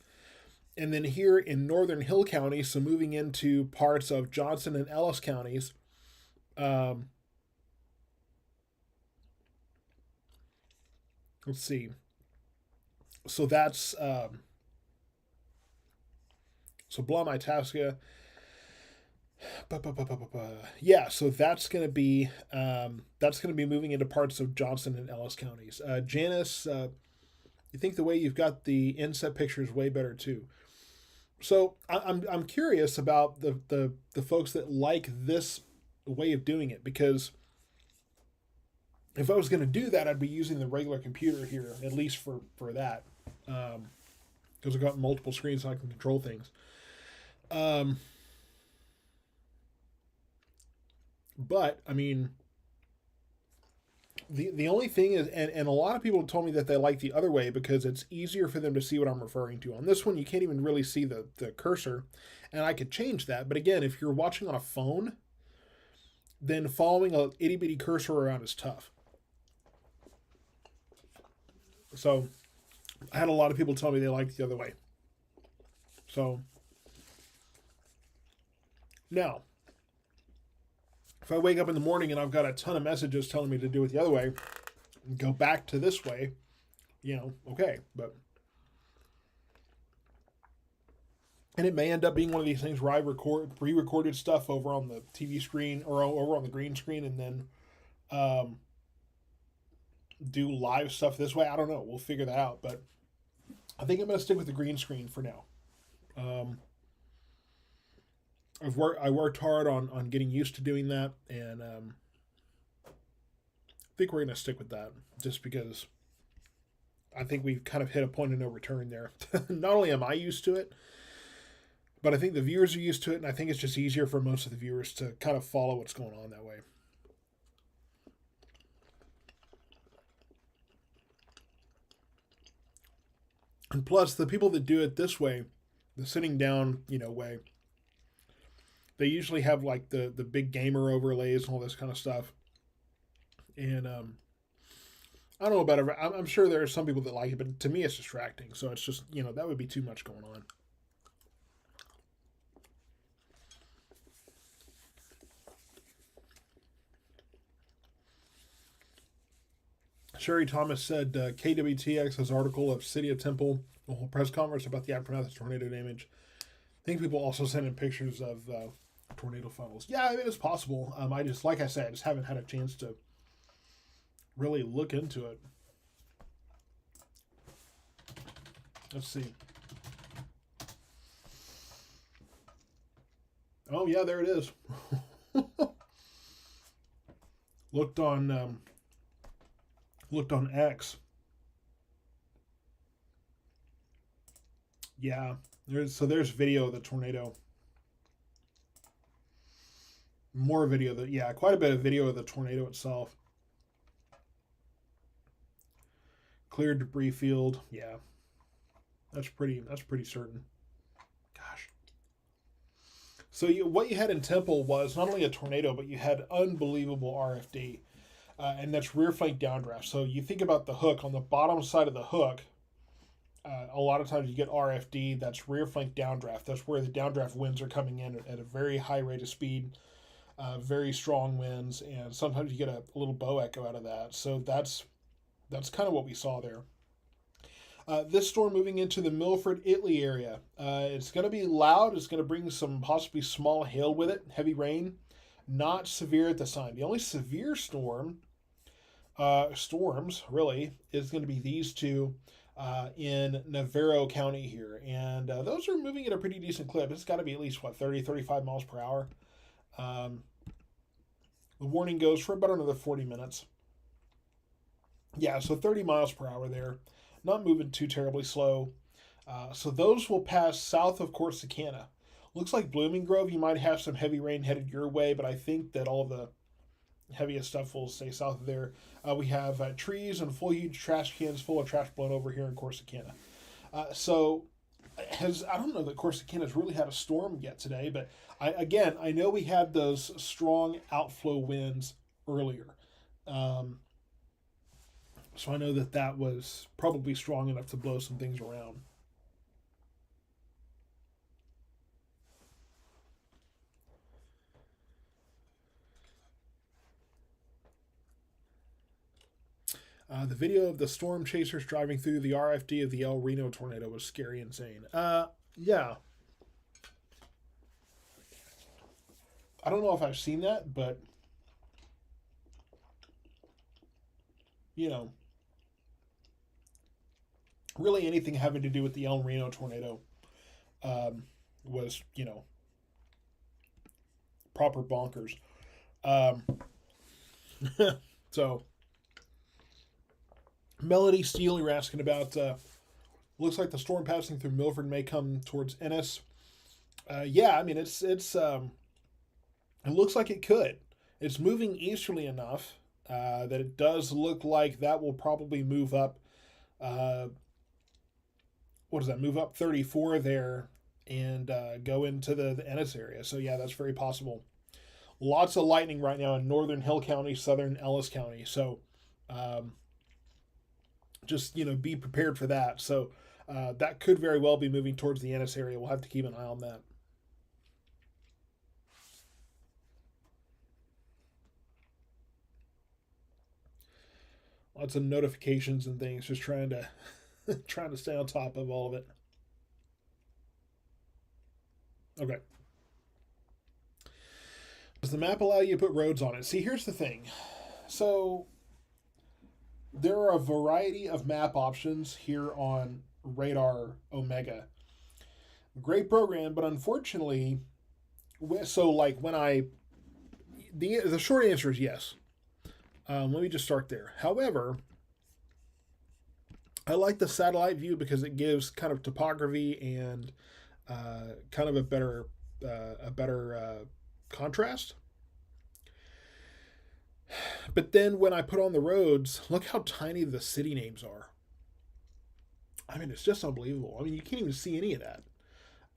And then here in northern Hill County, so moving into parts of Johnson and Ellis counties, let's see. So that's so Blum, Itasca. Yeah, so that's gonna be moving into parts of Johnson and Ellis counties. Janice, you think the way you've got the inset picture is way better too. So I'm curious about the folks that like this way of doing it, because if I was going to do that, I'd be using the regular computer here, at least for that, because I've got multiple screens so I can control things. But I mean, The only thing is, and a lot of people told me that they like the other way because it's easier for them to see what I'm referring to. On this one, you can't even really see the cursor, and I could change that. But again, if you're watching on a phone, then following a itty bitty cursor around is tough. So I had a lot of people tell me they liked the other way. So now, if I wake up in the morning and I've got a ton of messages telling me to do it the other way, go back to this way, okay. But and it may end up being one of these things where I record pre-recorded stuff over on the TV screen or over on the green screen, and then do live stuff this way. I don't know. We'll figure that out. But I think I'm going to stick with the green screen for now. I worked hard on getting used to doing that, and I think we're going to stick with that just because I think we've kind of hit a point of no return there. Not only am I used to it, but I think the viewers are used to it, and I think it's just easier for most of the viewers to kind of follow what's going on that way. And plus, the people that do it this way, the sitting down, way, they usually have like the big gamer overlays and all this kind of stuff. And I don't know about it. I'm sure there are some people that like it, but to me it's distracting. So it's just, that would be too much going on. Sherry Thomas said KWTX's article of City of Temple, a whole press conference about the aftermath of tornado damage. I think people also sent in pictures of tornado funnels. Yeah, it is possible. I just, like I said, I just haven't had a chance to really look into it. Let's see. Oh yeah, there it is. Looked on X. Yeah, there's video of the tornado. More video quite a bit of video of the tornado itself. Cleared debris field. Yeah. That's pretty certain. Gosh. So what you had in Temple was not only a tornado, but you had unbelievable RFD. And that's rear flank downdraft. So you think about the hook, on the bottom side of the hook, a lot of times you get RFD, that's rear flank downdraft. That's where the downdraft winds are coming in at a very high rate of speed, very strong winds, and sometimes you get a little bow echo out of that. So that's kind of what we saw there. This storm moving into the Milford, Italy area. It's going to be loud. It's going to bring some possibly small hail with it, heavy rain. Not severe at this time. The only severe storms really is going to be these two in Navarro County here, and those are moving at a pretty decent clip. It's got to be at least 35 miles per hour. The warning goes for about another 40 minutes. Yeah, so 30 miles per hour there. Not moving too terribly slow. So those will pass south of Corsicana. Looks like Blooming Grove, you might have some heavy rain headed your way, but I think that all the heaviest stuff will stay south of there. We have trees and full huge trash cans full of trash blown over here in Corsicana. So I don't know that Corsicana's really had a storm yet today, but I know we had those strong outflow winds earlier. So I know that was probably strong enough to blow some things around. The video of the storm chasers driving through the RFD of the El Reno tornado was scary and insane. Yeah. I don't know if I've seen that, but really anything having to do with the El Reno tornado was, proper bonkers. So, Melody Steele, you're asking about, looks like the storm passing through Milford may come towards Ennis. Yeah, I mean, it looks like it could. It's moving easterly enough that it does look like that will probably move up. Uh, what does that move up 34 there and go into the Ennis area? So yeah, that's very possible. Lots of lightning right now in northern Hill County, southern Ellis County. So um, just be prepared for that. So that could very well be moving towards the Ennis area. We'll have to keep an eye on that. Lots of notifications and things. Just trying to trying to stay on top of all of it. Okay. Does the map allow you to put roads on it? See, here's the thing. So there are a variety of map options here on Radar Omega. Great program, but unfortunately, so like when I the short answer is yes. Let me just start there. However, I like the satellite view because it gives kind of topography and kind of a better contrast. But then when I put on the roads, look how tiny the city names are. I mean, it's just unbelievable. I mean, you can't even see any of that.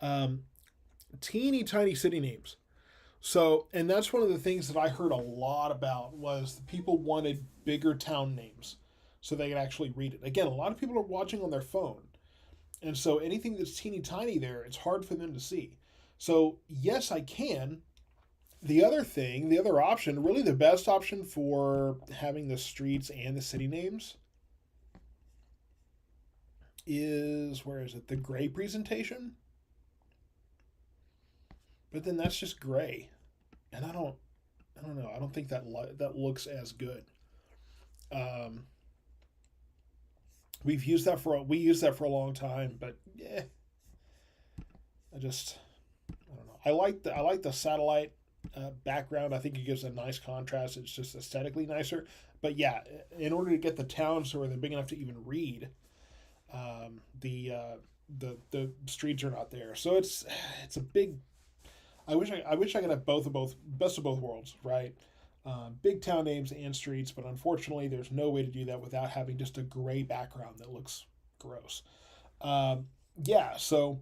Um, Teeny tiny city names. So, and that's one of the things that I heard a lot about was the people wanted bigger town names so they could actually read it. Again, a lot of people are watching on their phone. And so anything that's teeny tiny there, it's hard for them to see. So, yes, I can. The other option, really the best option for having the streets and the city names is, where is it? The gray presentation? But then that's just gray. And I don't know. I don't think that looks as good. Um, we used that for a long time, but yeah, I don't know. I like the satellite background. I think it gives a nice contrast. It's just aesthetically nicer. But yeah, in order to get the towns so they're big enough to even read, the streets are not there. So it's a big. I wish I could have both best of both worlds, right? Big town names and streets, but unfortunately, there's no way to do that without having just a gray background that looks gross. Yeah, so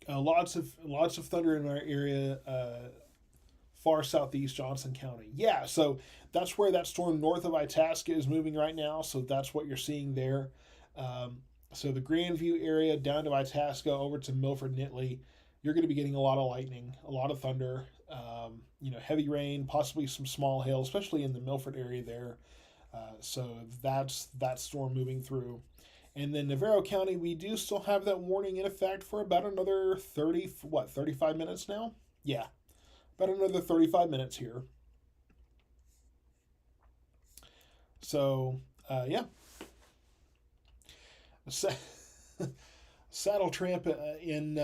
lots of thunder in our area, far southeast Johnson County. Yeah, so that's where that storm north of Itasca is moving right now. So that's what you're seeing there. So the Grandview area down to Itasca over to Milford Nittany, you're going to be getting a lot of lightning, a lot of thunder, heavy rain, possibly some small hail, especially in the Milford area there. So that's that storm moving through. And then Navarro County, we do still have that warning in effect for about another 35 minutes now? Yeah, about another 35 minutes here. So, yeah. Saddle Tramp in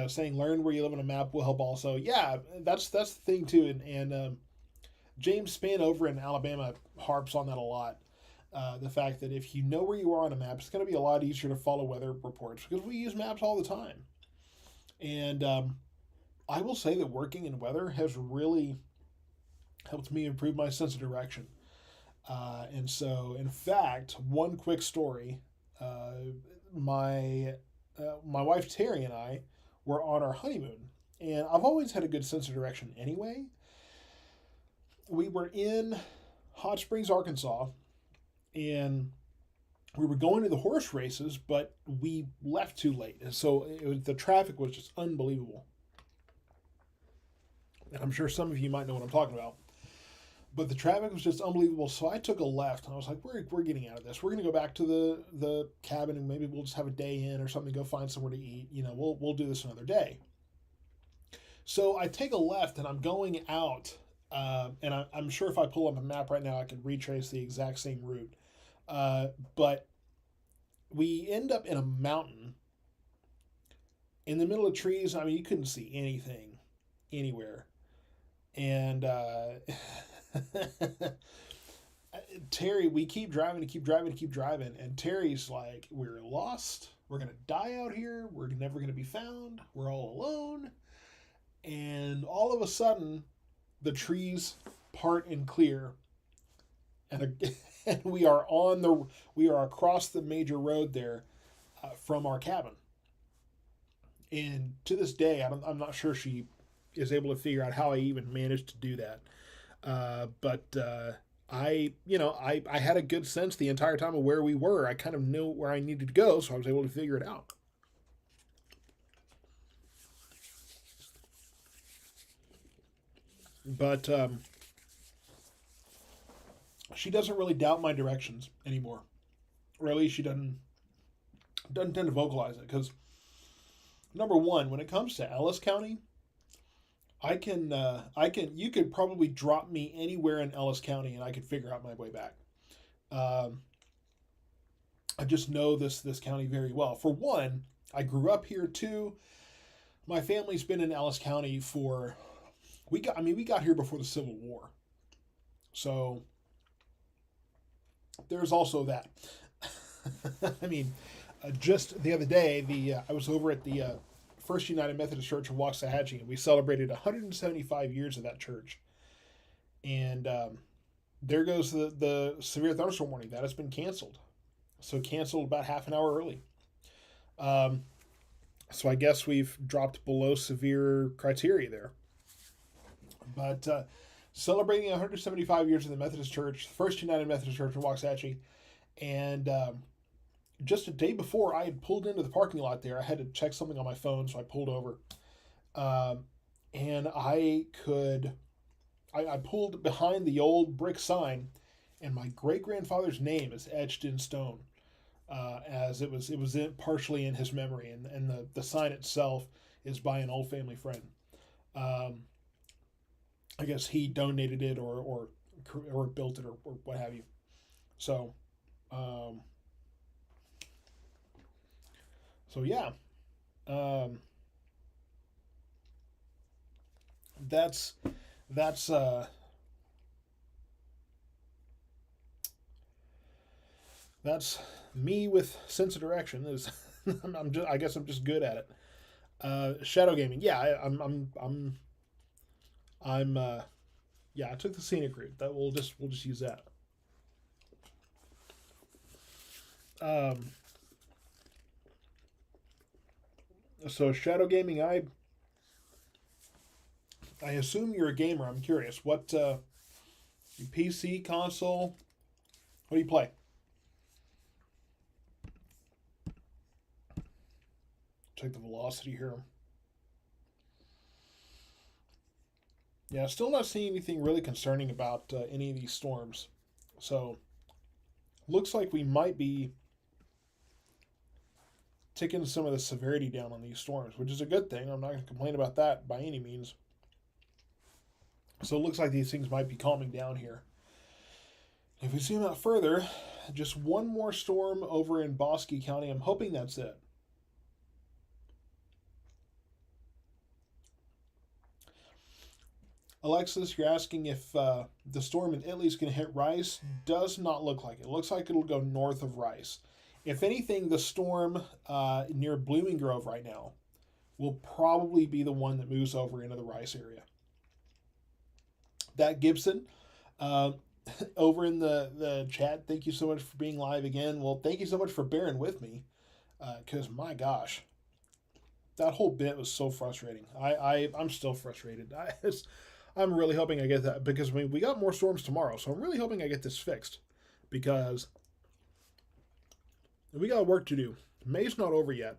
saying learn where you live on a map will help also. Yeah, that's the thing too, and James Spann over in Alabama harps on that a lot. The fact that if you know where you are on a map, it's going to be a lot easier to follow weather reports because we use maps all the time. And I will say that working in weather has really helped me improve my sense of direction. And so, in fact, one quick story: my my wife Terry and I were on our honeymoon, and I've always had a good sense of direction anyway. We were in Hot Springs, Arkansas, and we were going to the horse races, but we left too late, and so the traffic was just unbelievable. And I'm sure some of you might know what I'm talking about. But the traffic was just unbelievable. So I took a left, and I was like, "We're getting out of this. We're going to go back to the cabin, and maybe we'll just have a day in or something. Go find somewhere to eat. We'll do this another day." So I take a left, and I'm going out, and I'm sure if I pull up a map right now, I can retrace the exact same route. But we end up in a mountain in the middle of trees. I mean, you couldn't see anything anywhere, and Terry, we keep driving and keep driving and keep driving, and Terry's like, "We're lost. We're gonna die out here. We're never gonna be found. We're all alone." And all of a sudden, the trees part and clear, and and we are across the major road there from our cabin. And to this day, I'm not sure she is able to figure out how I even managed to do that. But I had a good sense the entire time of where we were. I kind of knew where I needed to go, so I was able to figure it out. But she doesn't really doubt my directions anymore, or at least she doesn't tend to vocalize it. Because number one, when it comes to Ellis County, you could probably drop me anywhere in Ellis County and I could figure out my way back. Um, I just know this county very well. For one, I grew up here too. My family's been in Ellis County for we got here before the Civil War, so there's also that. I mean, just the other day, I was over at the First United Methodist Church in Waxahachie, and we celebrated 175 years of that church. And there goes the severe thunderstorm warning that has been canceled. So canceled about half an hour early. Um, so I guess we've dropped below severe criteria there. But celebrating 175 years of the Methodist Church, the First United Methodist Church in Waxahachie, and just a day before I had pulled into the parking lot there, I had to check something on my phone, so I pulled over. Um, and I pulled behind the old brick sign, and my great grandfather's name is etched in stone, as it was partially in his memory, and the sign itself is by an old family friend. Um, I guess he donated it or built it or what have you. So, um, so yeah, um, that's that's uh, that's me with sense of direction. Is I guess I'm just good at it. Shadow gaming, yeah, I'm yeah. I took the scenic route. That we'll just use that. Um, so shadow gaming, I assume you're a gamer. I'm curious. What PC console? What do you play? Check the velocity here. Yeah, still not seeing anything really concerning about any of these storms. So looks like we might be taking some of the severity down on these storms, which is a good thing. I'm not going to complain about that by any means. So it looks like these things might be calming down here. If we zoom out further, just one more storm over in Bosque County. I'm hoping that's it. Alexis, you're asking if the storm in Italy is going to hit Rice. Does not look like it. It looks like it'll go north of Rice. If anything, the storm near Blooming Grove right now will probably be the one that moves over into the Rice area. That Gibson, uh, over in the chat, thank you so much for being live again. Well, thank you so much for bearing with me, because my gosh, that whole bit was so frustrating. I'm still frustrated. I'm really hoping I get that, because we got more storms tomorrow, so I'm really hoping I get this fixed, because we got work to do. May's not over yet.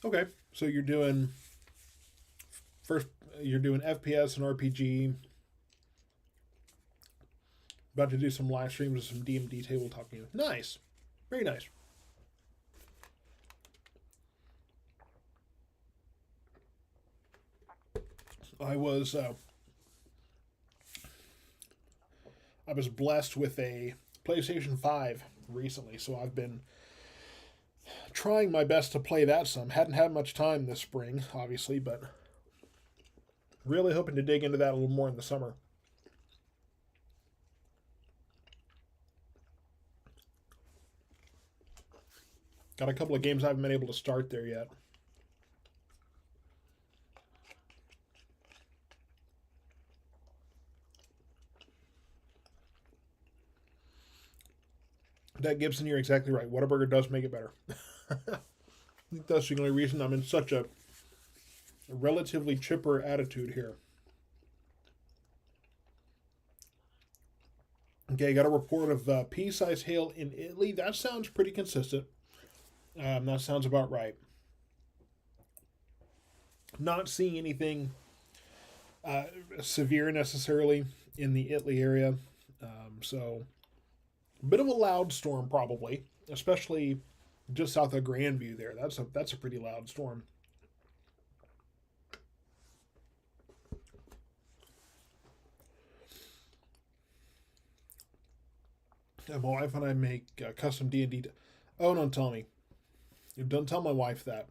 Okay, so first you're doing FPS and RPG. About to do some live streams with some DMD tabletop games. Nice, very nice. I was uh, I was blessed with a PlayStation 5 recently, so I've been trying my best to play that some. Hadn't had much time this spring, obviously, but really hoping to dig into that a little more in the summer. Got a couple of games I haven't been able to start there yet. That Gibson, you're exactly right. Whataburger does make it better. I think that's the only reason I'm in such a relatively chipper attitude here. Okay, got a report of pea-sized hail in Italy. That sounds pretty consistent. That sounds about right. Not seeing anything severe necessarily in the Italy area. So, a bit of a loud storm probably, especially just south of Grandview there. That's a pretty loud storm. And my wife and I make custom D&D. Oh, don't tell me. Don't tell my wife that.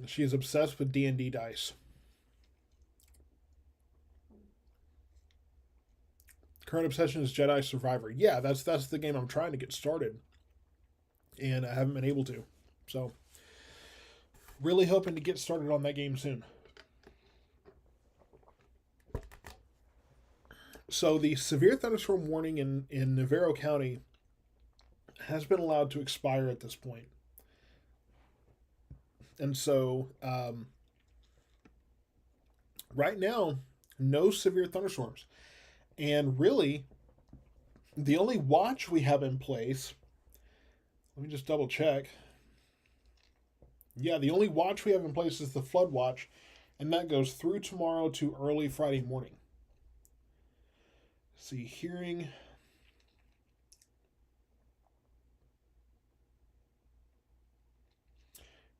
She is obsessed with D&D dice. Current obsession is Jedi Survivor. Yeah, that's the game I'm trying to get started, and I haven't been able to. So, really hoping to get started on that game soon. So the severe thunderstorm warning in Navarro County has been allowed to expire at this point. And so, right now, no severe thunderstorms. And really, the only watch we have in place, let me just double check. Yeah, the only watch we have in place is the flood watch, and that goes through tomorrow to early Friday morning. See, hearing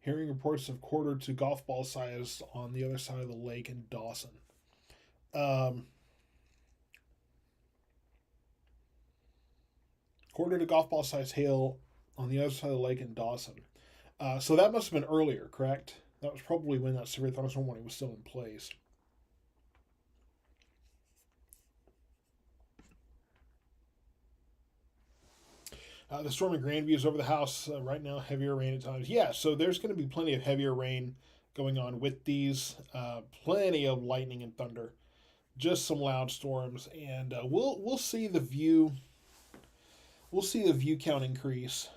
reports of quarter to golf ball size on the other side of the lake in Dawson. Quarter to golf ball size hail on the other side of the lake in Dawson. So that must have been earlier, correct? That was probably when that severe thunderstorm warning was still in place. The storm in Grandview is over the house right now. Heavier rain at times. Yeah, so there's going to be plenty of heavier rain going on with these. Plenty of lightning and thunder. Just some loud storms, and we'll see the view. We'll see the view count increase.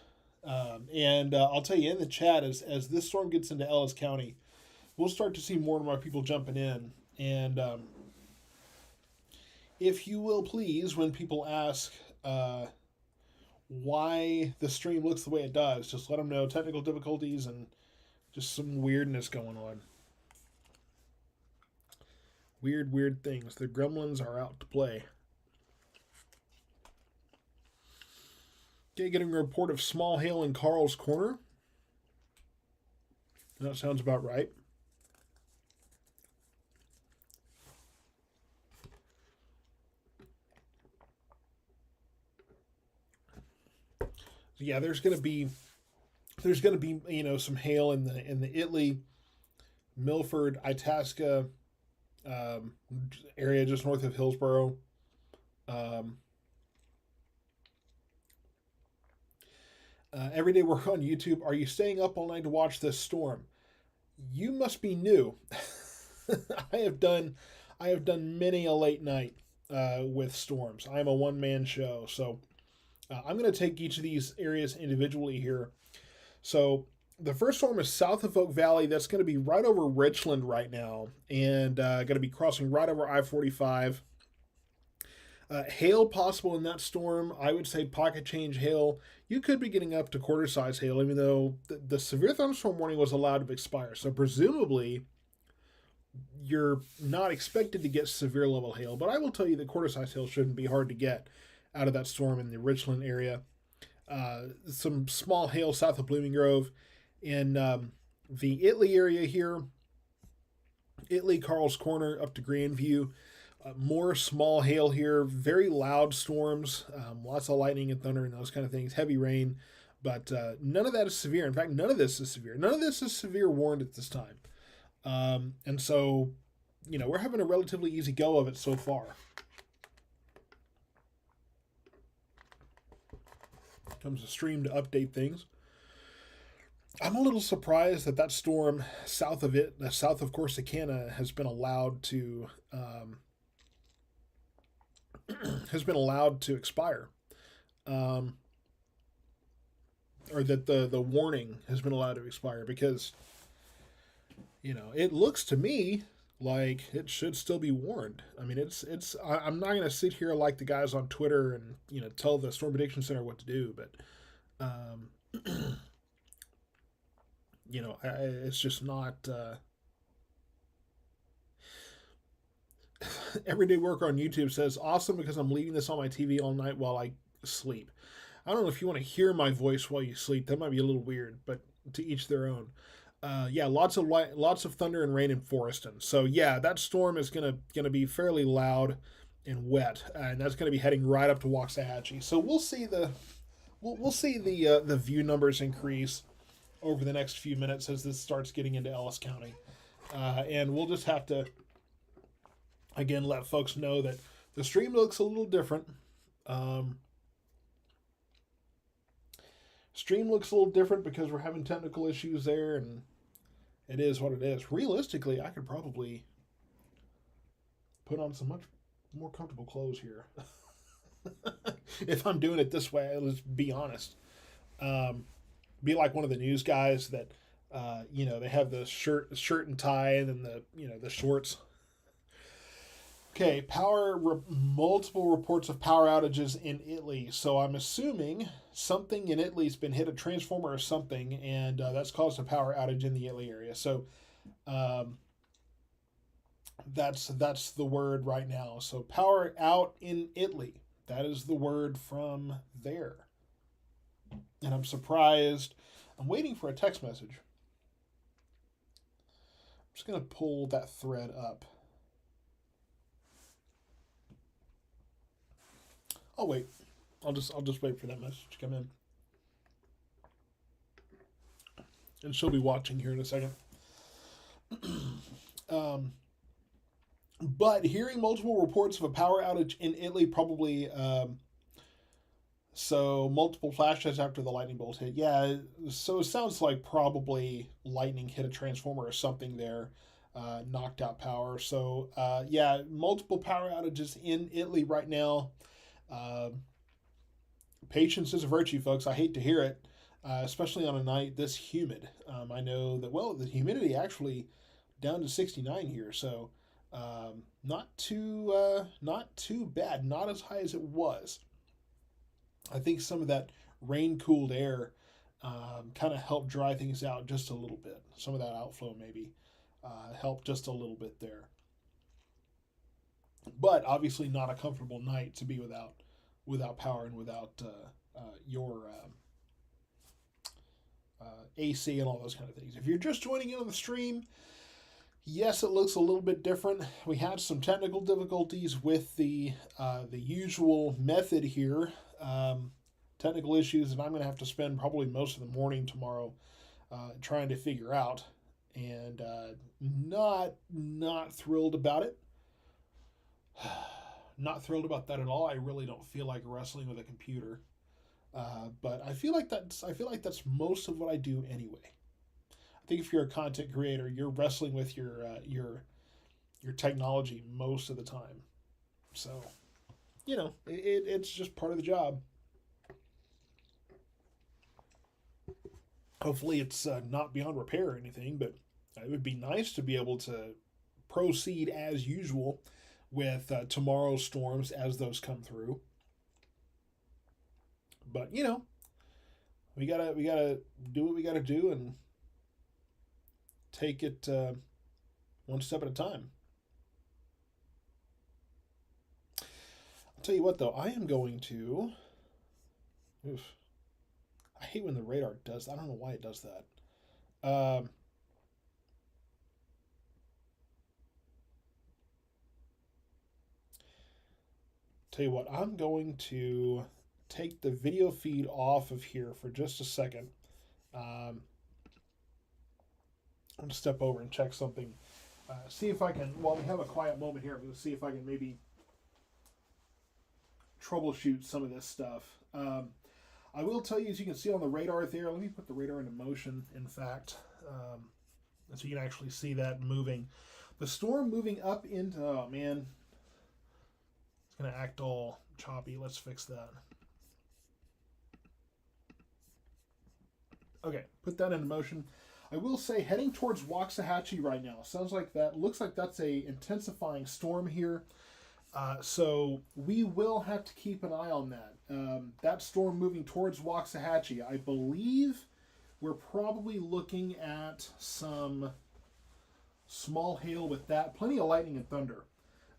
And I'll tell you in the chat as this storm gets into Ellis County, we'll start to see more and more people jumping in. And if you will please, when people ask why the stream looks the way it does, just let them know technical difficulties and just some weirdness going on. Weird things. The gremlins are out to play. Okay, getting a report of small hail in Carl's Corner. That sounds about right. Yeah, there's gonna be some hail in the Italy, Milford, Itasca area just north of Hillsboro. Everyday work on YouTube. Are you staying up all night to watch this storm? You must be new. I have done many a late night with storms. I'm a one-man show, so I'm going to take each of these areas individually here. So the first storm is south of Oak Valley. That's going to be right over Richland right now, and going to be crossing right over I-45. Hail possible in that storm. I would say pocket change hail. You could be getting up to quarter size hail, even though the severe thunderstorm warning was allowed to expire. So presumably, you're not expected to get severe level hail. But I will tell you that quarter size hail shouldn't be hard to get out of that storm in the Richland area. Some small hail south of Blooming Grove. In the Italy area here, Italy, Carl's Corner, up to Grandview. More small hail here, very loud storms, lots of lightning and thunder and those kind of things, heavy rain, but none of that is severe. In fact, none of this is severe. None of this is severe warned at this time. And so, we're having a relatively easy go of it so far. Comes a stream to update things. I'm a little surprised that that storm south of it, south of Corsicana, has been allowed to has been allowed to expire, um, or that the warning has been allowed to expire, because it looks to me like it should still be warned. I mean, I'm not going to sit here like the guys on Twitter and tell the Storm Prediction Center what to do, but it's just not. Everyday Worker on YouTube says, awesome because I'm leaving this on my TV all night while I sleep. I don't know if you want to hear my voice while you sleep. That might be a little weird, but to each their own. Yeah, lots of thunder and rain in Foreston. So yeah, that storm is gonna be fairly loud and wet, and that's gonna be heading right up to Waxahachie. So we'll see the view numbers increase over the next few minutes as this starts getting into Ellis County, and we'll just have to again let folks know that the stream looks a little different. Stream looks a little different because we're having technical issues there, and it is what it is. Realistically, I could probably put on some much more comfortable clothes here. If I'm doing it this way, let's be honest. Be like one of the news guys that, they have the shirt and tie, and then the shorts. Okay, multiple reports of power outages in Italy. So I'm assuming something in Italy's been hit, a transformer or something, and that's caused a power outage in the Italy area. So that's the word right now. So power out in Italy. That is the word from there. And I'm surprised. I'm waiting for a text message. I'm just going to pull that thread up. I'll wait. I'll just wait for that message to come in. And she'll be watching here in a second. But hearing multiple reports of a power outage in Italy, probably so multiple flashes after the lightning bolt hit. Yeah, so it sounds like probably lightning hit a transformer or something there, knocked out power. So yeah, multiple power outages in Italy right now. Patience is a virtue, folks. I hate to hear it, especially on a night this humid. I know that, the humidity actually down to 69 here, so not too bad. Not as high as it was. I think some of that rain-cooled air kind of helped dry things out just a little bit. Some of that outflow maybe helped just a little bit there. But obviously not a comfortable night to be without power and without your AC and all those kind of things. If you're just joining in on the stream, yes, it looks a little bit different. We had some technical difficulties with the usual method here. Technical issues that I'm going to have to spend probably most of the morning tomorrow trying to figure out, and not thrilled about it. Not thrilled about that at all. I really don't feel like wrestling with a computer, but I feel like that's most of what I do anyway. I think if you're a content creator, you're wrestling with your technology most of the time. So, it's just part of the job. Hopefully, it's not beyond repair or anything, but it would be nice to be able to proceed as usual with tomorrow's storms as those come through. But we gotta do what we gotta do and take it one step at a time. I'll tell you what, though, I am going to. Oof, I hate when the radar does that. I don't know why it does that. Tell you what, I'm going to take the video feed off of here for just a second. I'm going to step over and check something. See if I can, while we have a quiet moment here, I'm going to see if I can maybe troubleshoot some of this stuff. I will tell you, as you can see on the radar there, let me put the radar into motion, in fact, so you can actually see that moving. The storm moving up into, oh man, it's going to act all choppy. Let's fix that. Okay, put that into motion. I will say, heading towards Waxahachie right now. Sounds like that, looks like that's a intensifying storm here. So we will have to keep an eye on that. That storm moving towards Waxahachie, I believe we're probably looking at some small hail with that. Plenty of lightning and thunder.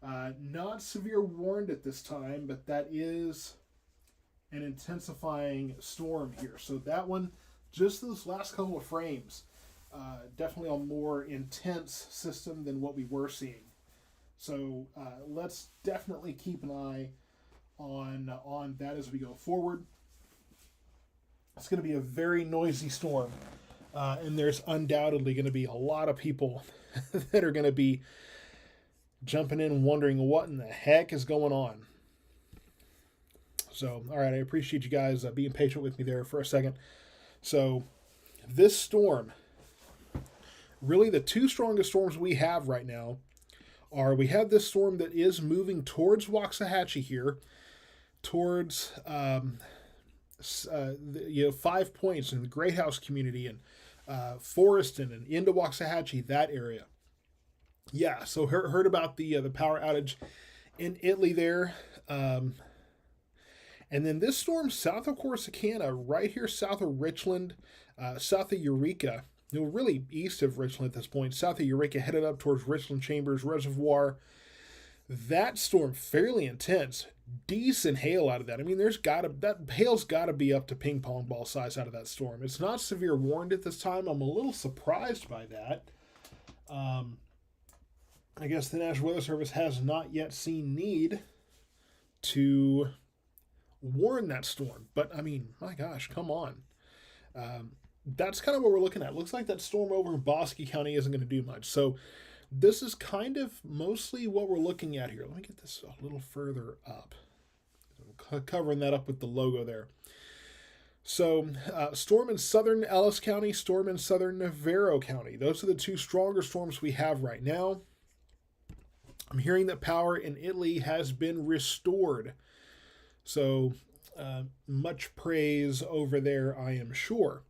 Not severe warned at this time, but that is an intensifying storm here. So that one, just those last couple of frames, definitely a more intense system than what we were seeing. So let's definitely keep an eye on that as we go forward. It's going to be a very noisy storm, and there's undoubtedly going to be a lot of people that are going to be jumping in and wondering what in the heck is going on. So, all right, I appreciate you guys being patient with me there for a second. So, this storm, really the two strongest storms we have right now are, we have this storm that is moving towards Waxahachie here, towards 5 Points in the Great House community and Forreston and into Waxahachie, that area. Yeah, so heard about the power outage in Italy there. And then this storm south of Corsicana, right here south of Richland, south of Eureka, really east of Richland at this point, south of Eureka, headed up towards Richland Chambers Reservoir. That storm, fairly intense, decent hail out of that. I mean, that hail's got to be up to ping pong ball size out of that storm. It's not severe warned at this time. I'm a little surprised by that. I guess the National Weather Service has not yet seen need to warn that storm. But, I mean, my gosh, come on. That's kind of what we're looking at. Looks like that storm over in Bosque County isn't going to do much. So this is kind of mostly what we're looking at here. Let me get this a little further up. I'm covering that up with the logo there. So storm in southern Ellis County, storm in southern Navarro County. Those are the two stronger storms we have right now. I'm hearing that power in Italy has been restored. So much praise over there, I am sure.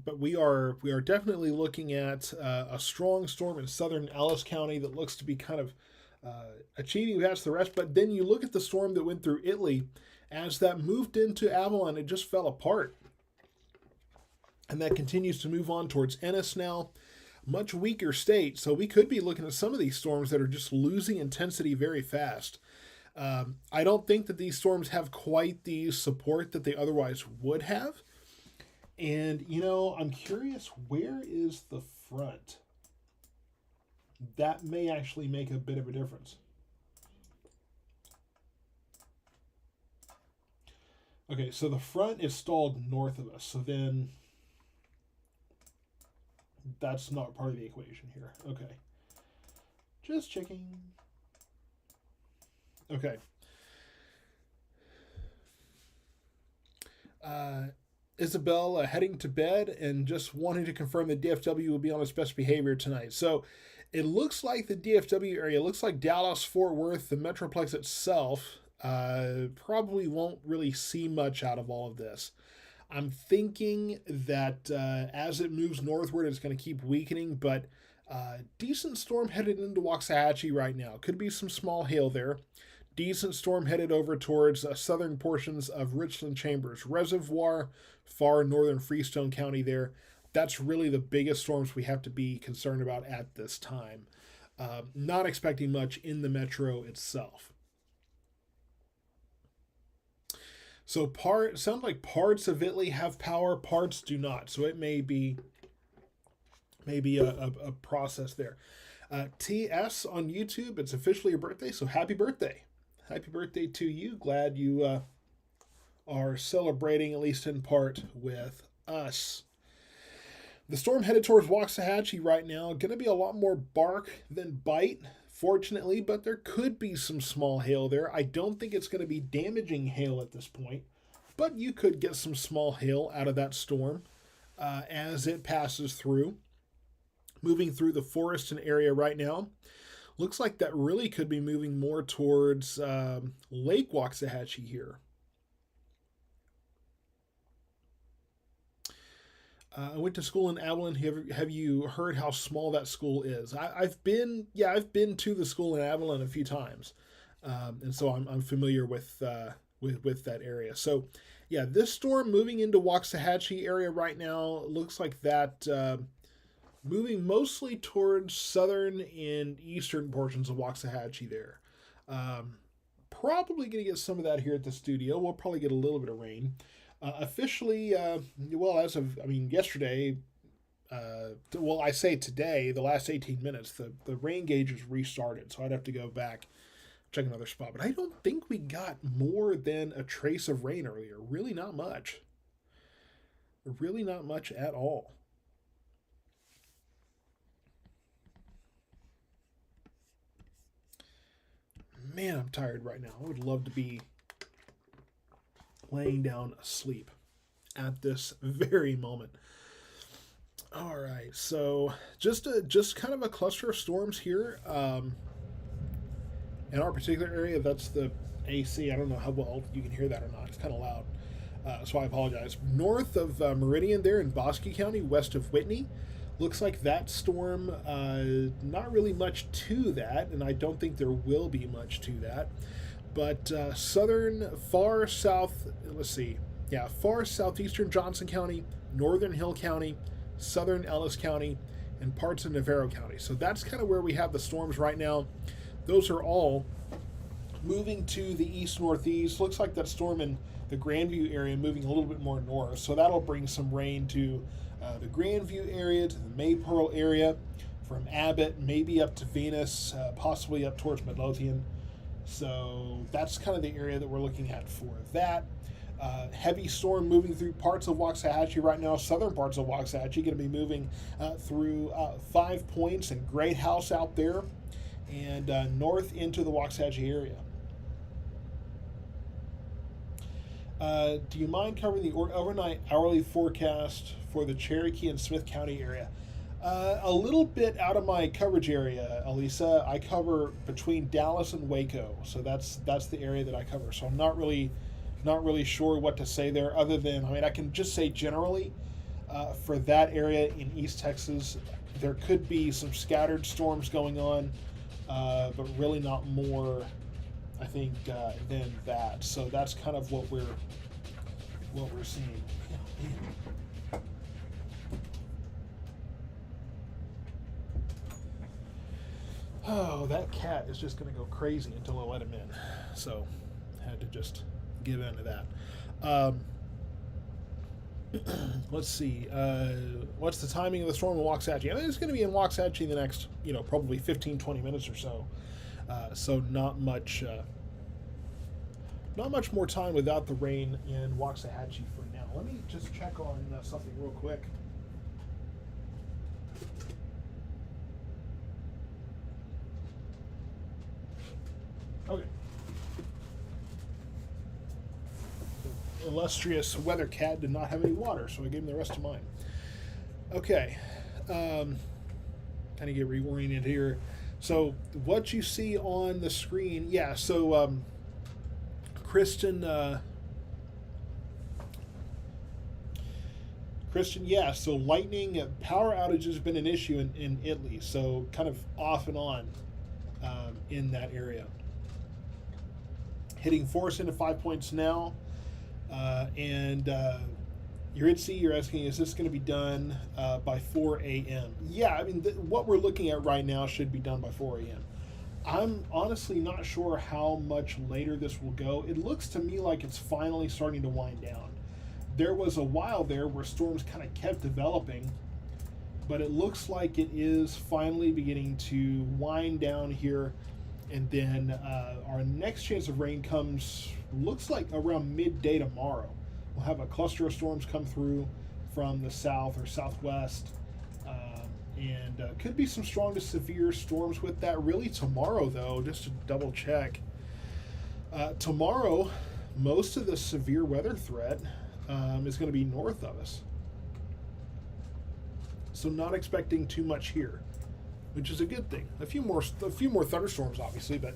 But we are definitely looking at a strong storm in southern Ellis County that looks to be kind of achieving past the rest. But then you look at the storm that went through Italy. As that moved into Avalon, it just fell apart. And that continues to move on towards Ennis now. Much weaker state. So we could be looking at some of these storms that are just losing intensity very fast. I don't think that these storms have quite the support that they otherwise would have. And, I'm curious, where is the front? That may actually make a bit of a difference. Okay, so the front is stalled north of us. So then that's not part of the equation here. Okay. Just checking. Okay. Isabel heading to bed and just wanting to confirm the DFW will be on its best behavior tonight. So it looks like the DFW area, looks like Dallas, Fort Worth, the Metroplex itself, probably won't really see much out of all of this. I'm thinking that as it moves northward, it's going to keep weakening, but decent storm headed into Waxahachie right now. Could be some small hail there. Decent storm headed over towards southern portions of Richland Chambers Reservoir, far northern Freestone County there. That's really the biggest storms we have to be concerned about at this time. Not expecting much in the metro itself. So sounds like parts of Italy have power, parts do not. So it may be a process there. TS on YouTube, it's officially your birthday, so happy birthday. Happy birthday to you. Glad you are celebrating, at least in part, with us. The storm headed towards Waxahachie right now. Going to be a lot more bark than bite fortunately, but there could be some small hail there. I don't think it's going to be damaging hail at this point, but you could get some small hail out of that storm as it passes through. Moving through the Foreston area right now. Looks like that really could be moving more towards Lake Waxahachie here. I went to school in Abilene. Have you heard how small that school is? I've been to the school in Abilene a few times, and so I'm familiar with that area. So, yeah, this storm moving into Waxahachie area right now looks like that moving mostly towards southern and eastern portions of Waxahachie there. Probably going to get some of that here at the studio. We'll probably get a little bit of rain. Officially, as of, yesterday, I say today, the last 18 minutes, the rain gauge is restarted, so I'd have to go back, check another spot. But I don't think we got more than a trace of rain earlier. Really not much. Really not much at all. Man, I'm tired right now. I would love to be laying down asleep at this very moment. All right, so just kind of a cluster of storms here. In our particular area, that's the AC. I don't know how well you can hear that or not. It's kind of loud, so I apologize. North of Meridian there in Bosque County, west of Whitney. Looks like that storm, not really much to that, and I don't think there will be much to that. But far southeastern Johnson County, northern Hill County, southern Ellis County, and parts of Navarro County. So that's kind of where we have the storms right now. Those are all moving to the east-northeast. Looks like that storm in the Grandview area moving a little bit more north. So that'll bring some rain to the Grandview area, to the Maypearl area, from Abbott, maybe up to Venus, possibly up towards Midlothian. So that's kind of the area that we're looking at for that. Heavy storm moving through parts of Waxahachie right now. Southern parts of Waxahachie going to be moving through 5 Points and Great House out there, and north into the Waxahachie area. Do you mind covering the overnight hourly forecast for the Cherokee and Smith County area? A little bit out of my coverage area, Elisa. I cover between Dallas and Waco, so that's the area that I cover. So I'm not really sure what to say there, other than I can just say generally for that area in East Texas, there could be some scattered storms going on, but really not more, I think, than that. So that's kind of what we're seeing. Oh, that cat is just going to go crazy until I let him in. So, had to just give in to that. Let's see. What's the timing of the storm in Waxahachie? It's going to be in Waxahachie in the next, probably 15, 20 minutes or so. So not much more time without the rain in Waxahachie for now. Let me just check on something real quick. Okay. The illustrious weather cat did not have any water, so I gave him the rest of mine. Okay. Kind of get reoriented here. So what you see on the screen, Kristen, so lightning, power outage has been an issue in Italy, so kind of off and on in that area. Hitting force into 5 Points now, and you're asking, is this going to be done by 4 a.m.? Yeah, what we're looking at right now should be done by 4 a.m. I'm honestly not sure how much later this will go. It looks to me like it's finally starting to wind down. There was a while there where storms kind of kept developing, but it looks like it is finally beginning to wind down here. And then our next chance of rain looks like around midday tomorrow. We'll have a cluster of storms come through from the south or southwest, And could be some strong to severe storms with that. Really tomorrow, though, just to double check. Tomorrow, most of the severe weather threat is going to be north of us. So not expecting too much here, which is a good thing. A few more thunderstorms, obviously, but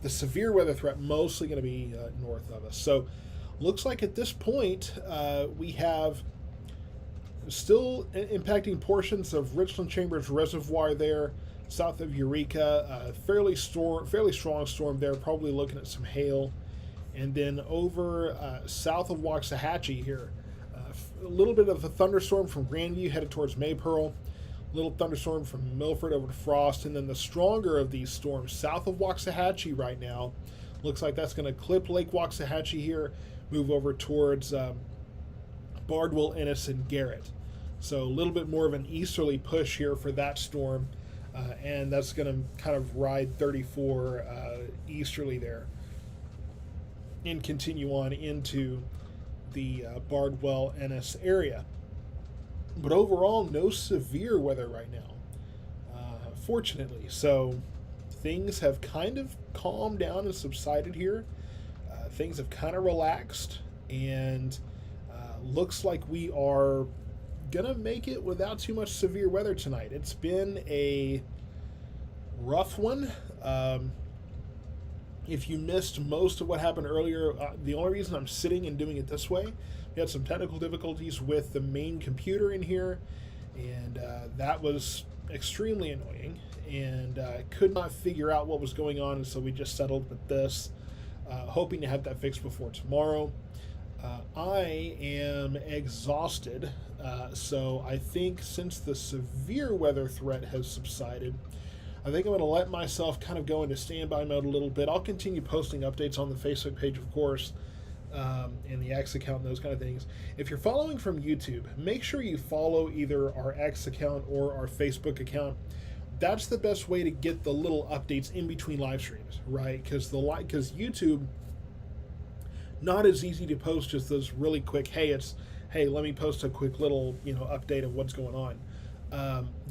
the severe weather threat mostly going to be north of us. So looks like at this point we have still impacting portions of Richland Chambers Reservoir there, south of Eureka. Fairly strong storm there, probably looking at some hail. And then over south of Waxahachie here, a little bit of a thunderstorm from Grandview headed towards Maypearl. Little thunderstorm from Milford over to Frost. And then the stronger of these storms south of Waxahachie right now. Looks like that's going to clip Lake Waxahachie here, move over towards Bardwell, Ennis, and Garrett. So a little bit more of an easterly push here for that storm, and that's going to kind of ride 34 easterly there and continue on into the Bardwell, Ennis area. But overall, no severe weather right now, fortunately. So things have kind of calmed down and subsided here. Things have kind of relaxed, and looks like we are gonna make it without too much severe weather tonight. It's been a rough one. If you missed most of what happened earlier, the only reason I'm sitting and doing it this way, we had some technical difficulties with the main computer in here, and that was extremely annoying, and could not figure out what was going on, and so we just settled with this, hoping to have that fixed before tomorrow. I am exhausted, so I think since the severe weather threat has subsided, I think I'm going to let myself kind of go into standby mode a little bit. I'll continue posting updates on the Facebook page, of course, and the X account and those kind of things. If you're following from YouTube, make sure you follow either our X account or our Facebook account. That's the best way to get the little updates in between live streams, right? Because YouTube, not as easy to post as those really quick, hey, let me post a quick little, update of what's going on.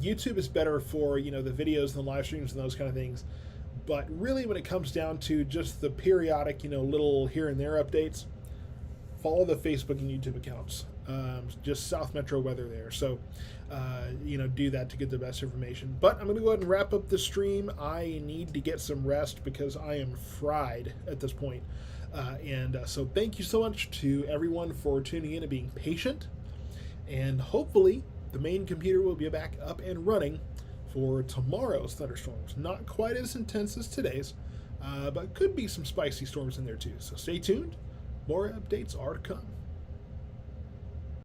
YouTube is better for, the videos and the live streams and those kind of things. But really when it comes down to just the periodic, little here and there updates, follow the Facebook and YouTube accounts. Just South Metro weather there. So, do that to get the best information. But I'm going to go ahead and wrap up the stream. I need to get some rest because I am fried at this point. So thank you so much to everyone for tuning in and being patient. And hopefully the main computer will be back up and running for tomorrow's thunderstorms. Not quite as intense as today's, but could be some spicy storms in there too. So stay tuned. More updates are to come.